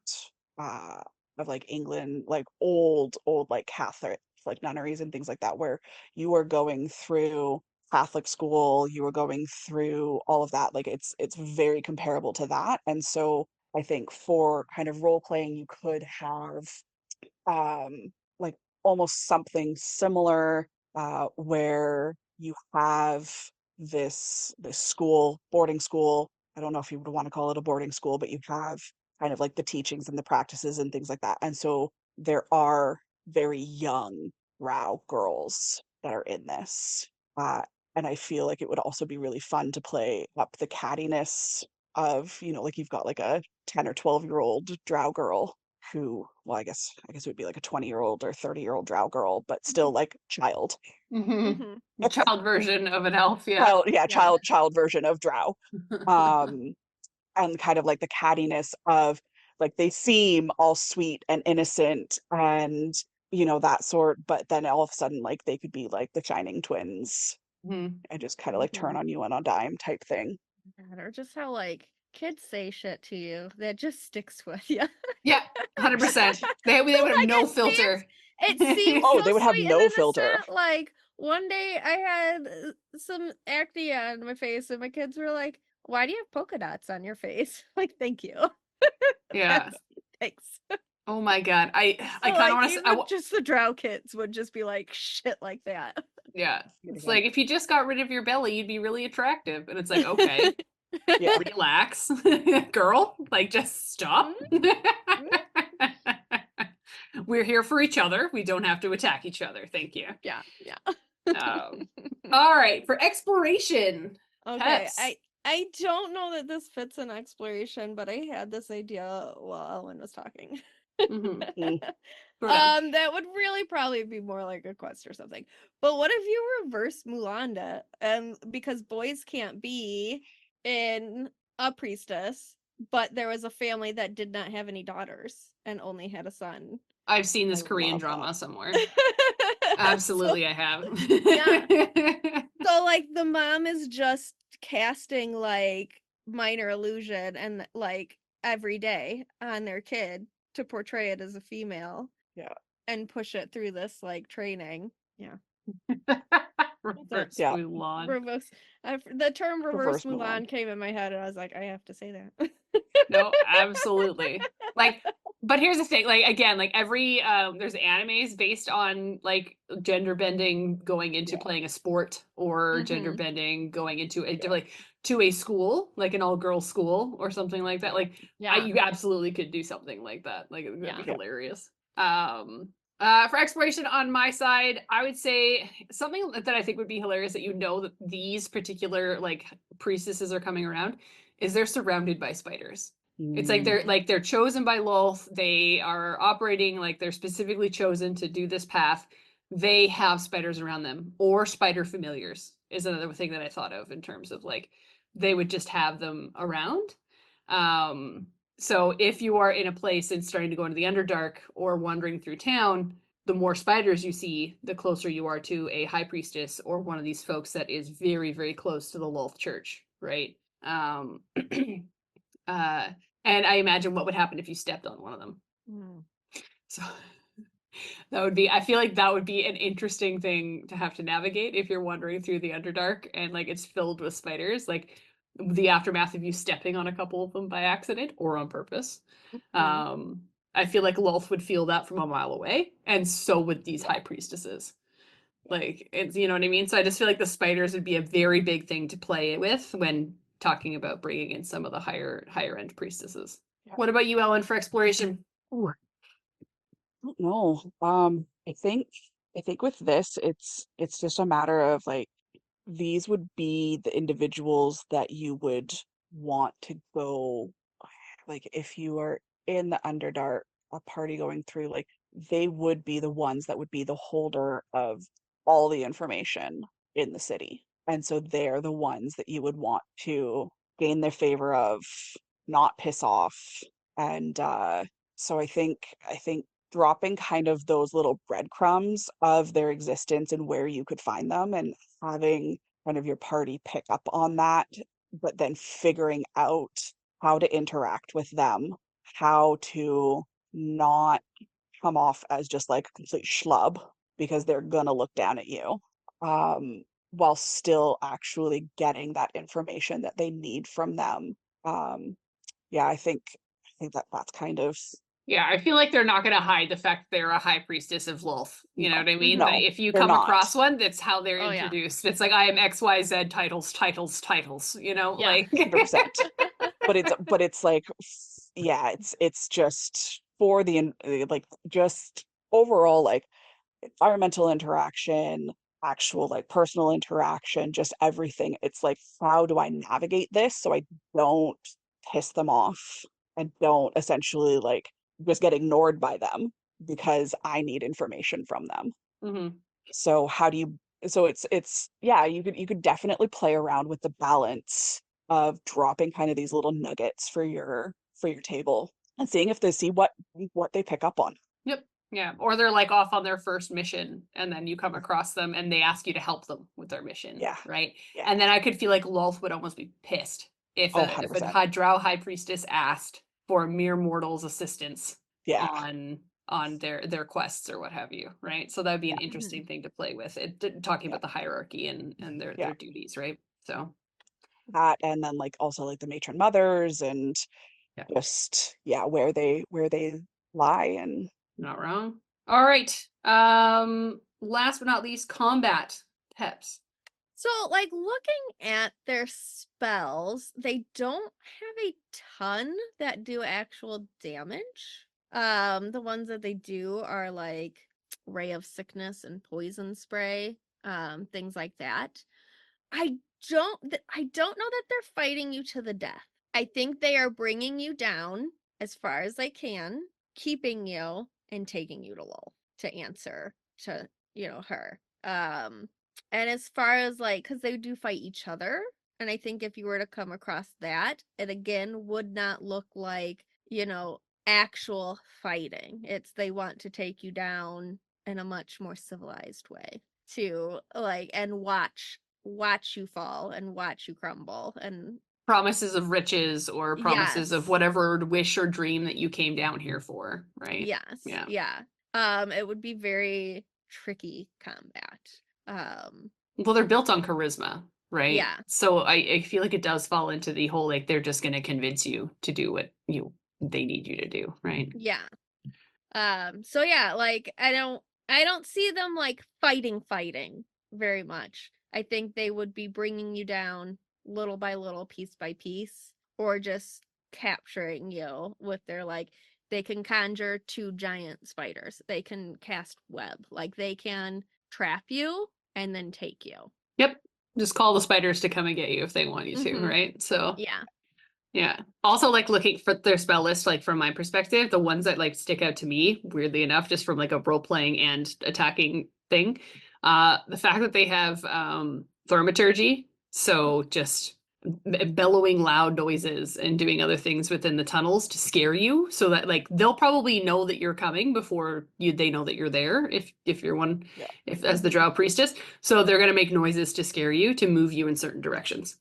uh of like England, like old like Catholic like nunneries and things like that, where you are going through Catholic school, you were going through all of that. Like it's very comparable to that. And so I think for kind of role playing, you could have like almost something similar, where you have this boarding school. I don't know if you would want to call it a boarding school, but you have kind of like the teachings and the practices and things like that. And so there are very young Drow girls that are in this. And I feel like it would also be really fun to play up the cattiness of, like you've got like a 10 or 12-year-old Drow girl who, well, I guess it would be like a 20-year-old or 30-year-old Drow girl, but still like child. Mhm. Child version of an elf, yeah. Child version of Drow. And kind of like the cattiness of like they seem all sweet and innocent and that sort, but then all of a sudden like they could be like the Shining Twins Mhm. and just kind of like turn on you on a dime type thing. Or just how like kids say shit to you that just sticks with you. Yeah, 100%. They would have Like, no it seems- filter. It seems Oh, so they would have sweet no and filter. innocent. Like one day I had some acne on my face, and my kids were like, "Why do you have polka dots on your face?" Like, thank you. Yeah. Thanks. Oh my god. I So, kind of like, want to. even just the Drow kids would just be like shit like that. Yeah. It's like if you just got rid of your belly, you'd be really attractive. And it's like, okay, Yeah. relax, girl. Like, just stop. We're here for each other. We don't have to attack each other. Thank you. Yeah. All right, for exploration. Okay, Pets. I don't know that this fits in exploration, but I had this idea while Ehlwyn was talking. Mhm. Throw down. That would really probably be more like a quest or something. But what if you reverse Mulanda? Because boys can't be in a priestess, but there was a family that did not have any daughters and only had a son. I've seen this I Korean love drama that. somewhere. Absolutely, I have. So like the mom is just casting like minor illusion and like every day on their kid to portray it as a female. Yeah. And push it through this like training. Yeah. Reverse Yeah. Mulan. Reverse. The term reverse Reverse Mulan. Mulan came in my head, and I was like, I have to say that. No, absolutely. Like, but here's the thing, like again, like every there's animes based on like gender bending going into playing a sport or gender bending going into a like to a school, like an all-girls school or something like that. Like you absolutely could do something like that. Like it would be hilarious. For exploration on my side, I would say something that I think would be hilarious that that these particular like priestesses are coming around is they're surrounded by spiders. It's like they're chosen by Lolth. They are operating like they're specifically chosen to do this path. They have spiders around them, or spider familiars is another thing that I thought of in terms of like they would just have them around. So if you are in a place and starting to go into the Underdark or wandering through town, the more spiders you see, the closer you are to a high priestess or one of these folks that is very, very close to the Lolth Church, right? And I imagine what would happen if you stepped on one of them. So I feel like that would be an interesting thing to have to navigate if you're wandering through the Underdark and like it's filled with spiders, like the aftermath of you stepping on a couple of them by accident or on purpose. I feel like Lolth would feel that from a mile away, and so would these high priestesses. Like it's, you know what I mean? So I just feel like the spiders would be a very big thing to play with when talking about bringing in some of the higher end priestesses. What about you, Ellen, for exploration? Ooh, I don't know. I think with this, it's just a matter of like these would be the individuals that you would want to go, like if you are in the Underdark, a party going through, like they would be the ones that would be the holder of all the information in the city. And so they're the ones that you would want to gain their favor of, not piss off. And so I think dropping kind of those little breadcrumbs of their existence and where you could find them and having kind of your party pick up on that, but then figuring out how to interact with them, how to not come off as just like a complete schlub because they're gonna look down at you, while still actually getting that information that they need from them. Yeah, I think that that's kind of Yeah, I feel like they're not going to hide the fact they're a high priestess of Lolth. You know no, what I mean? no, That if you they're come not. across one, that's how they're Oh, yeah. introduced. It's like I am XYZ titles, you know, Yeah. like 100%. But it's like yeah, it's just for like just overall like environmental interaction, actual like personal interaction, just everything. It's like, how do I navigate this so I don't piss them off and don't essentially like just get ignored by them because I need information from them. Mm-hmm. So how do you so it's yeah, you could definitely play around with the balance of dropping kind of these little nuggets for your table and seeing if they see what they pick up on. Yep. Yeah. Or they're like off on their first mission and then you come across them and they ask you to help them with their mission. Yeah. Right. Yeah. And then I could feel like Lolth would almost be pissed Oh, if 100%. a Drow high priestess asked for a mere mortal's assistance Yeah. on their quests or what have you. Right. So that would be an Yeah. interesting thing to play with. Talking Yeah. about the hierarchy and Yeah. their duties, right? So That and then like also like the matron mothers and yeah, just yeah, where they lie and not wrong. All right. Last but not least, combat peps. So, like, looking at their spells, they don't have a ton that do actual damage. The ones that they do are like Ray of Sickness and Poison Spray, things like that. I don't know that they're fighting you to the death. I think they are bringing you down as far as they can, keeping you and taking you to Lowell to answer to, her. And as far as like, because they do fight each other, and I think if you were to come across that, it again would not look like, actual fighting. It's they want to take you down in a much more civilized way to like and watch you fall and watch you crumble and Promises of riches or promises of yes, whatever wish or dream that you came down here for, right? yes, Yeah. yeah. It would be very tricky combat. Um, Well, they're built on charisma, right? yeah, So I feel like it does fall into the whole like they're just gonna convince you to do what they need you to do, right? yeah. So yeah, like I don't see them like fighting very much. I think they would be bringing you down little by little, piece by piece, or just capturing you with their like they can conjure two giant spiders. They can cast web. Like they can trap you and then take you. Yep. Just call the spiders to come and get you if they want you to, Mhm. right? So Yeah. yeah. Also like looking for their spell list, like from my perspective, the ones that like stick out to me, weirdly enough, just from like a role playing and attacking thing. The fact that they have thaumaturgy, so just bellowing loud noises and doing other things within the tunnels to scare you so that like they'll probably know that you're coming before they know that you're there if you're one yeah. if as the Drow priestess. So they're gonna make noises to scare you to move you in certain directions.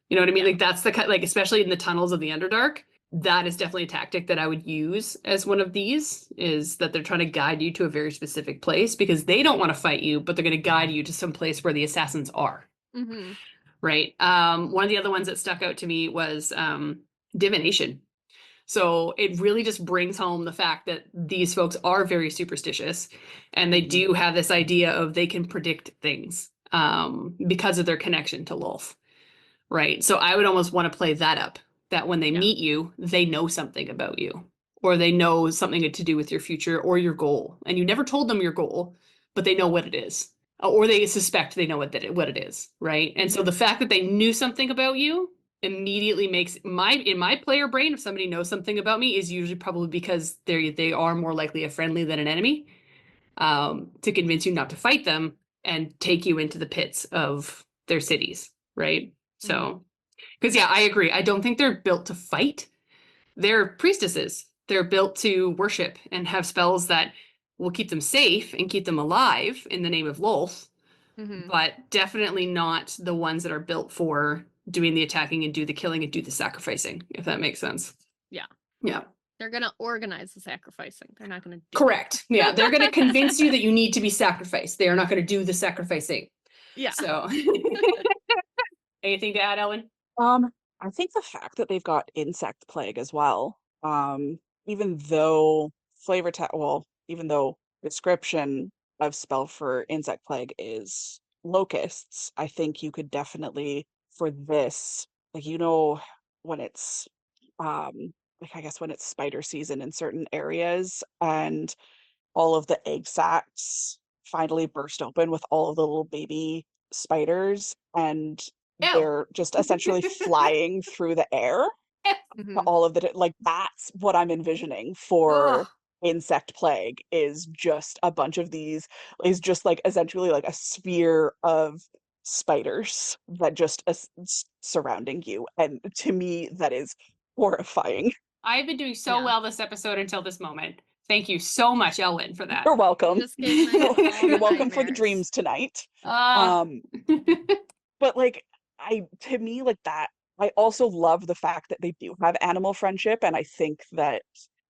You know what I mean? Yeah. Like that's the like especially in the tunnels of the Underdark, that is definitely a tactic that I would use as one of these is that they're trying to guide you to a very specific place because they don't want to fight you, but they're going to guide you to some place where the assassins are. Mhm. Right. One of the other ones that stuck out to me was divination. So it really just brings home the fact that these folks are very superstitious and they do have this idea of they can predict things because of their connection to Lolth. Right. So I would almost want to play that up that when they Yeah. meet you, they know something about you or they know something to do with your future or your goal. And you never told them your goal, but they know what it is. Or they suspect they know what it is, right? And so Mhm. the fact that they knew something about you immediately makes in my player brain, if somebody knows something about me, is usually probably because they are more likely a friendly than an enemy, to convince you not to fight them and take you into the pits of their cities, right? Mhm. So, because yeah, I agree. I don't think they're built to fight. They're priestesses. They're built to worship and have spells that will keep them safe and keep them alive in the name of Lolth, Mhm. but definitely not the ones that are built for doing the attacking and do the killing and do the sacrificing, if that makes sense. Yeah. Yeah. They're gonna organize the sacrificing. They're not gonna do Correct. it. Yeah. They're going to convince you that you need to be sacrificed. They are not going to do the sacrificing. Yeah. So, anything to add, Ellen? Um, I think the fact that they've got insect plague as well, even though even though description of spell for insect plague is locusts, I think you could definitely for this, like when it's like I guess when it's spider season in certain areas, and all of the egg sacs finally burst open with all of the little baby spiders, and Ew. they're just essentially flying through the air to Mhm. all of the like that's what I'm envisioning for Ugh. insect plague is just a bunch of these is just like essentially like a sphere of spiders that just surrounding you, and to me that is horrifying. I've been doing so Yeah. well this episode until this moment. Thank you so much, Ehlwyn, for that. You're You welcome. just gave my all You're the welcome for the nightmares. dreams tonight. Ah. Um but like I to me like that I also love the fact that they do have animal friendship, and I think that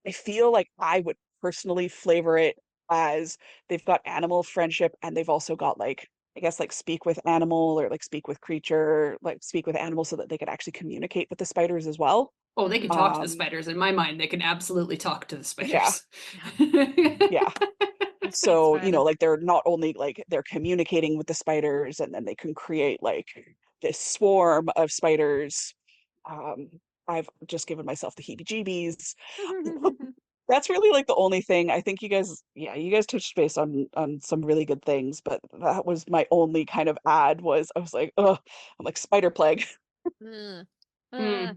I feel like I would personally flavor it as they've got animal friendship, and they've also got like I guess like speak with animal, or like speak with creature, like speak with animal, so that they could actually communicate with the spiders as well. Oh, they can Mhm. talk to the Um spiders. In my mind, they can absolutely talk to the yeah, spiders. yeah. It's So, fine. like they're not only like they're communicating with the spiders, and then they can create like this swarm of spiders. Um, I've just given myself the heebie-jeebies. That's really like the only thing. I think you guys touched base on some really good things, but that was my only kind of add was I was like, oh, I'm like spider plague. Ugh. Hmm.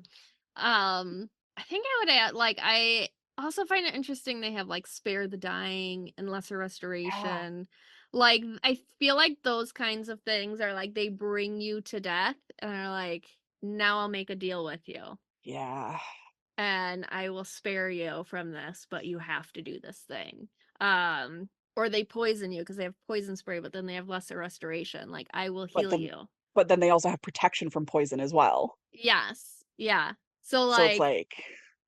I think I would add, like, I also find it interesting they have like spare the dying and lesser Yeah. restoration. Like, I feel like those kinds of things are like they bring you to death and are like, now I'll make a deal with you Yeah. and I will spare you from this, but you have to do this thing. Um, or they poison you because they have poison spray, but then they have lesser restoration. Like, I will But heal then you. but then they also have protection from poison as well. Yes. Yeah. So So it's like like,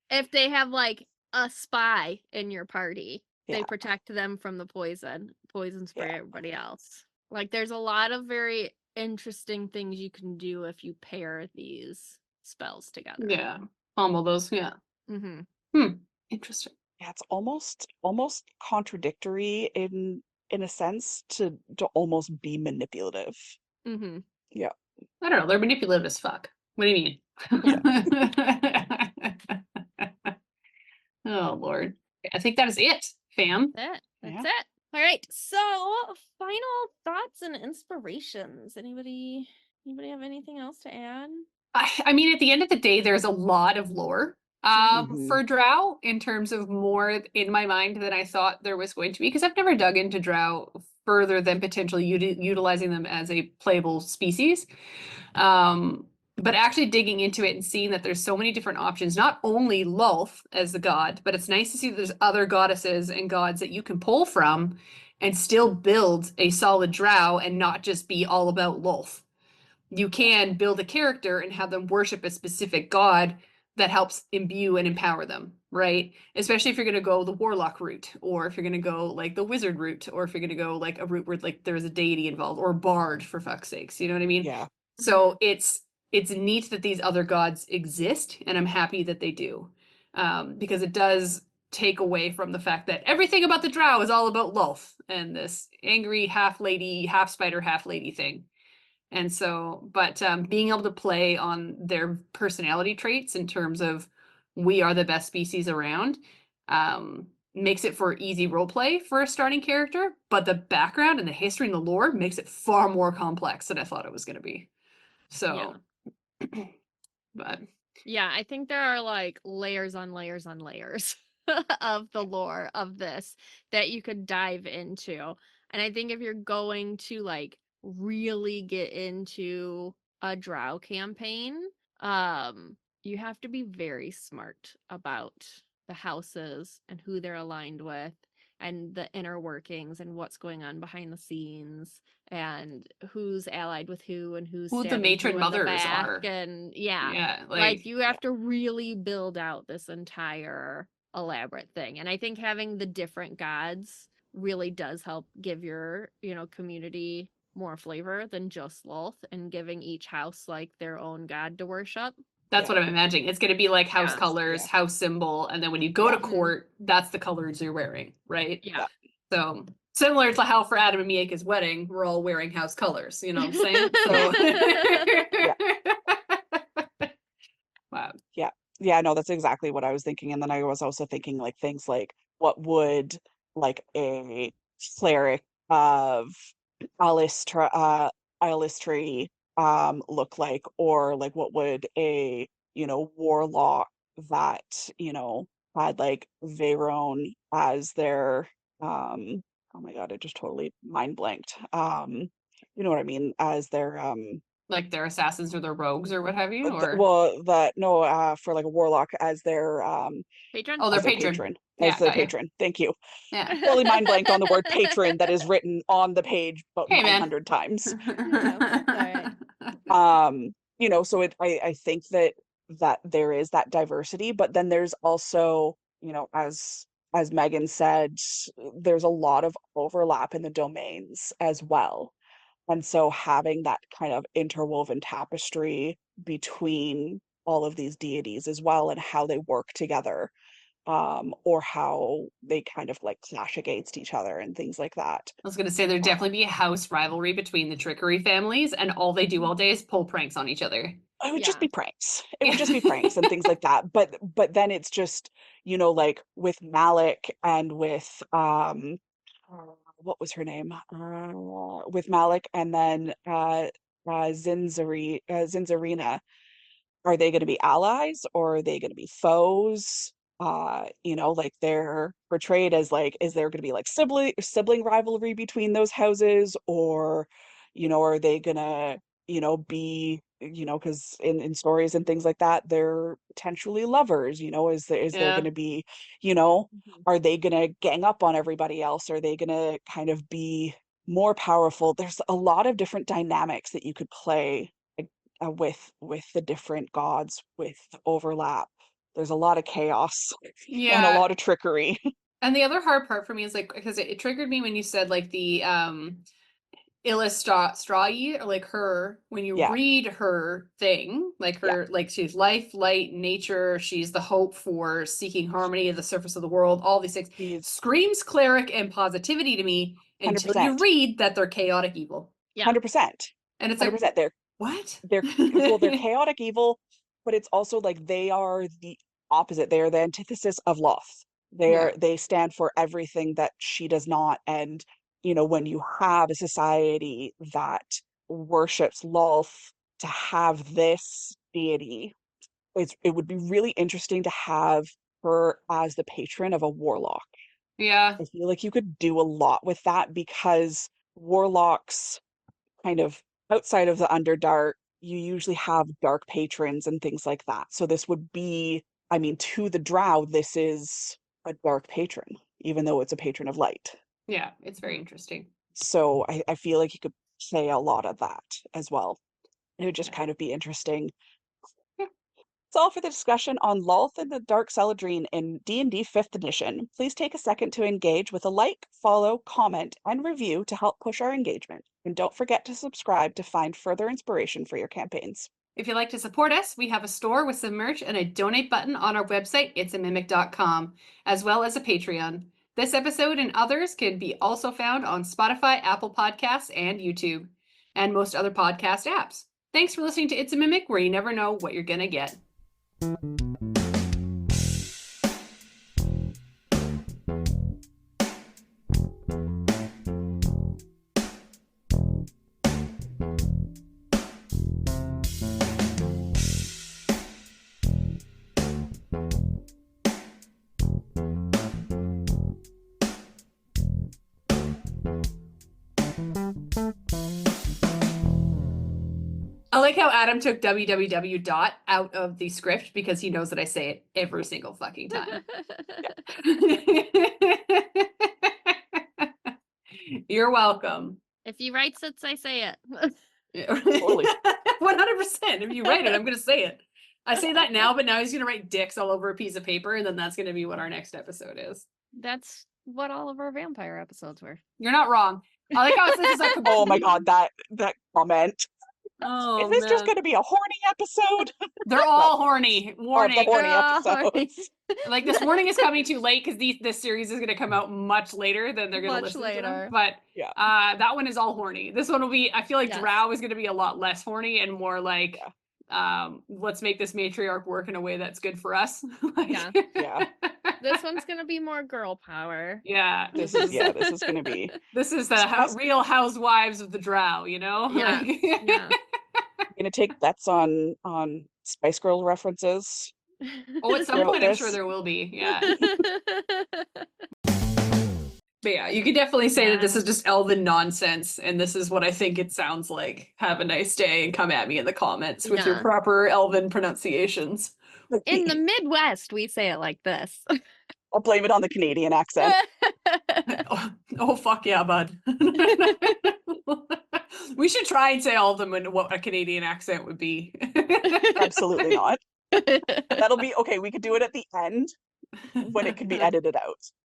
if they have like a spy in your party, they yeah, protect them from the poison yeah. spray everybody else. Like there's a lot of very interesting things you can do if you pair these spells together. Yeah. All those. Yeah. Mm-hmm. Hmm. Interesting. Yeah, it's almost contradictory in a sense to almost be manipulative. Mm-hmm. Yeah. I don't know. They're manipulative as fuck. What do you mean? Oh, Lord. I think that is it, fam. That's Yeah. it. All right. So final thoughts and inspirations. Anybody have anything else to add? I mean, at the end of the day, there's a lot of lore Mhm. for Drow in terms of more in my mind than I thought there was going to be, because I've never dug into Drow further than potentially utilizing them as a playable species. But actually digging into it and seeing that there's so many different options, not only Lolth as the god, but it's nice to see that there's other goddesses and gods that you can pull from and still build a solid Drow and not just be all about Lolth. You can build a character and have them worship a specific god that helps imbue and empower them, right? Especially if you're going to go the warlock route, or if you're going to go like the wizard route, or if you're going to go like a route where like there's a deity involved, or bard, for fuck's sakes, you know what I mean? Yeah. So it's neat that these other gods exist, and I'm happy that they do, because it does take away from the fact that everything about the Drow is all about Lolth and this angry half lady, half spider, half lady thing. And so, but being able to play on their personality traits in terms of we are the best species around, makes it for easy role play for a starting character. But the background and the history and the lore makes it far more complex than I thought it was going to be. Yeah. So, but Yeah, I think there are like layers on layers on layers of the lore of this that you could dive into. And I think if you're going to like really get into a Drow campaign, you have to be very smart about the houses and who they're aligned with and the inner workings and what's going on behind the scenes and who's allied with who and who's who the stabbing matron who in the mothers back are. and yeah, Yeah, like like you have to really build out this entire elaborate thing. And I think having the different gods really does help give your, community more flavor than just Lolth, and giving each house like their own god to worship. that's Yeah. what I'm imagining. It's going to be like house Yeah. colors, Yeah. house symbol, and then when you go to Yeah. court, that's the colors you're wearing, right? Yeah. So similar to how for Adam and Mieka's wedding, we're all wearing house colors. You know what I'm saying? So Yeah. wow. Yeah. Yeah, no, that's exactly what I was thinking. And then I was also thinking like things like what would like a cleric of Alistri look like, or like what would a, warlock that, had like Veyron as their oh my God, I just totally mind blanked. You know what I mean, as their Like their assassins or their rogues or what have you, or well, the no, for like a warlock Patron? oh, their as their patron. patron, Yeah, as their got you. patron. Thank you. Yeah. Totally mind blanked on the word patron that is written on the page about Hey, man. 900 times. It's all right. So I think that there is that diversity, but then there's also, as Megan said, there's a lot of overlap in the domains as well. And so having that kind of interwoven tapestry between all of these deities as well and how they work together, or how they kind of like clash against each other and things like that. I was gonna say there'd definitely be a house rivalry between the trickery families, and all they do all day is pull pranks on each other. It would just Yeah. be pranks. It would just be pranks and things like that. But then it's just, like with Malik and with what was her name? With Malik and then Zinzarina. Are they going to be allies or are they going to be foes? Like they're portrayed as like, is there going to be like sibling rivalry between those houses, or, are they gonna, be, because in stories and things like that, they're potentially lovers. Is there Yeah. going to be, you know, Mhm. are they gonna gang up on everybody else? Are they gonna kind of be more powerful? There's a lot of different dynamics that you could play with the different gods, with overlap. There's a lot of chaos and a Yeah. lot of trickery. And the other hard part for me is like because it triggered me when you said like the Illustrai, or like her, when you Yeah, read her thing, like yeah, her, like she's life, light, nature, she's the hope for seeking harmony at the surface of the world, all these things he's screams cleric and positivity to me until you 100%, read that they're chaotic evil. Yeah. 100%, And it's like, 100%. what? They're chaotic evil, but it's also like they are the opposite. They are the antithesis of Lolth. Yeah. They stand for everything that she does not. And when you have a society that worships Lolth, to have this deity, it would be really interesting to have her as the patron of a warlock. Yeah. I feel like you could do a lot with that, because warlocks kind of outside of the Underdark, you usually have dark patrons and things like that. So this would be, I mean, to the Drow, this is a dark patron, even though it's a patron of light. Yeah. It's very interesting. So I feel like you could say a lot of that as well. It would just Yeah. kind of be interesting. Yeah. That's all for the discussion on Lolth and the Dark Seldarine in D&D 5th edition. Please take a second to engage with a like, follow, comment, and review to help push our engagement. And don't forget to subscribe to find further inspiration for your campaigns. If you'd like to support us, we have a store with some merch and a donate button on our website, itsamimic.com, as well as a Patreon. This episode and others can be also found on Spotify, Apple Podcasts, and YouTube, and most other podcast apps. Thanks for listening to It's a Mimic, where you never know what you're gonna get. I like how Adam took www dot out of the script because he knows that I say it every single fucking time. You're welcome. If you write sits, I say it. Totally. 100%. If you write it, I'm going to say it. I say that now, but now he's going to write dicks all over a piece of paper, and then that's going to be what our next episode is. That's what all of our vampire episodes were. You're not wrong. I like how it says it's a Oh my God, that comment. Oh, Is this just man. going to be a horny episode? They're all horny. Of the Warning. horny all horny. episodes. Like, this warning is coming too late because this series is going to come out much later than they're going to Much listen to later. them. But Yeah. that one is all horny. This one will be, I feel like Yes. Drow is going to be a lot less horny and more like, Yeah. let's make this matriarch work in a way that's good for us. Like, Yeah. Yeah. This one's gonna be more girl power. Yeah, This is going to be. this is the So that's- real housewives of the Drow, you know? Yeah, Like- yeah. Going to take bets on Spice Girl references. Oh, at some Throughout point, I'm sure this. there will be. Yeah. But yeah, you could definitely say that this Yeah. is just Elven nonsense, and this is what I think it sounds like. Have a nice day, and come at me in the comments with your Yeah. proper Elven pronunciations. In the Midwest, we say it like this. I'll blame it on the Canadian accent. Oh fuck yeah, bud. We should try and say all of them in what a Canadian accent would be. Absolutely not. That'll be okay. We could do it at the end when it can be edited out.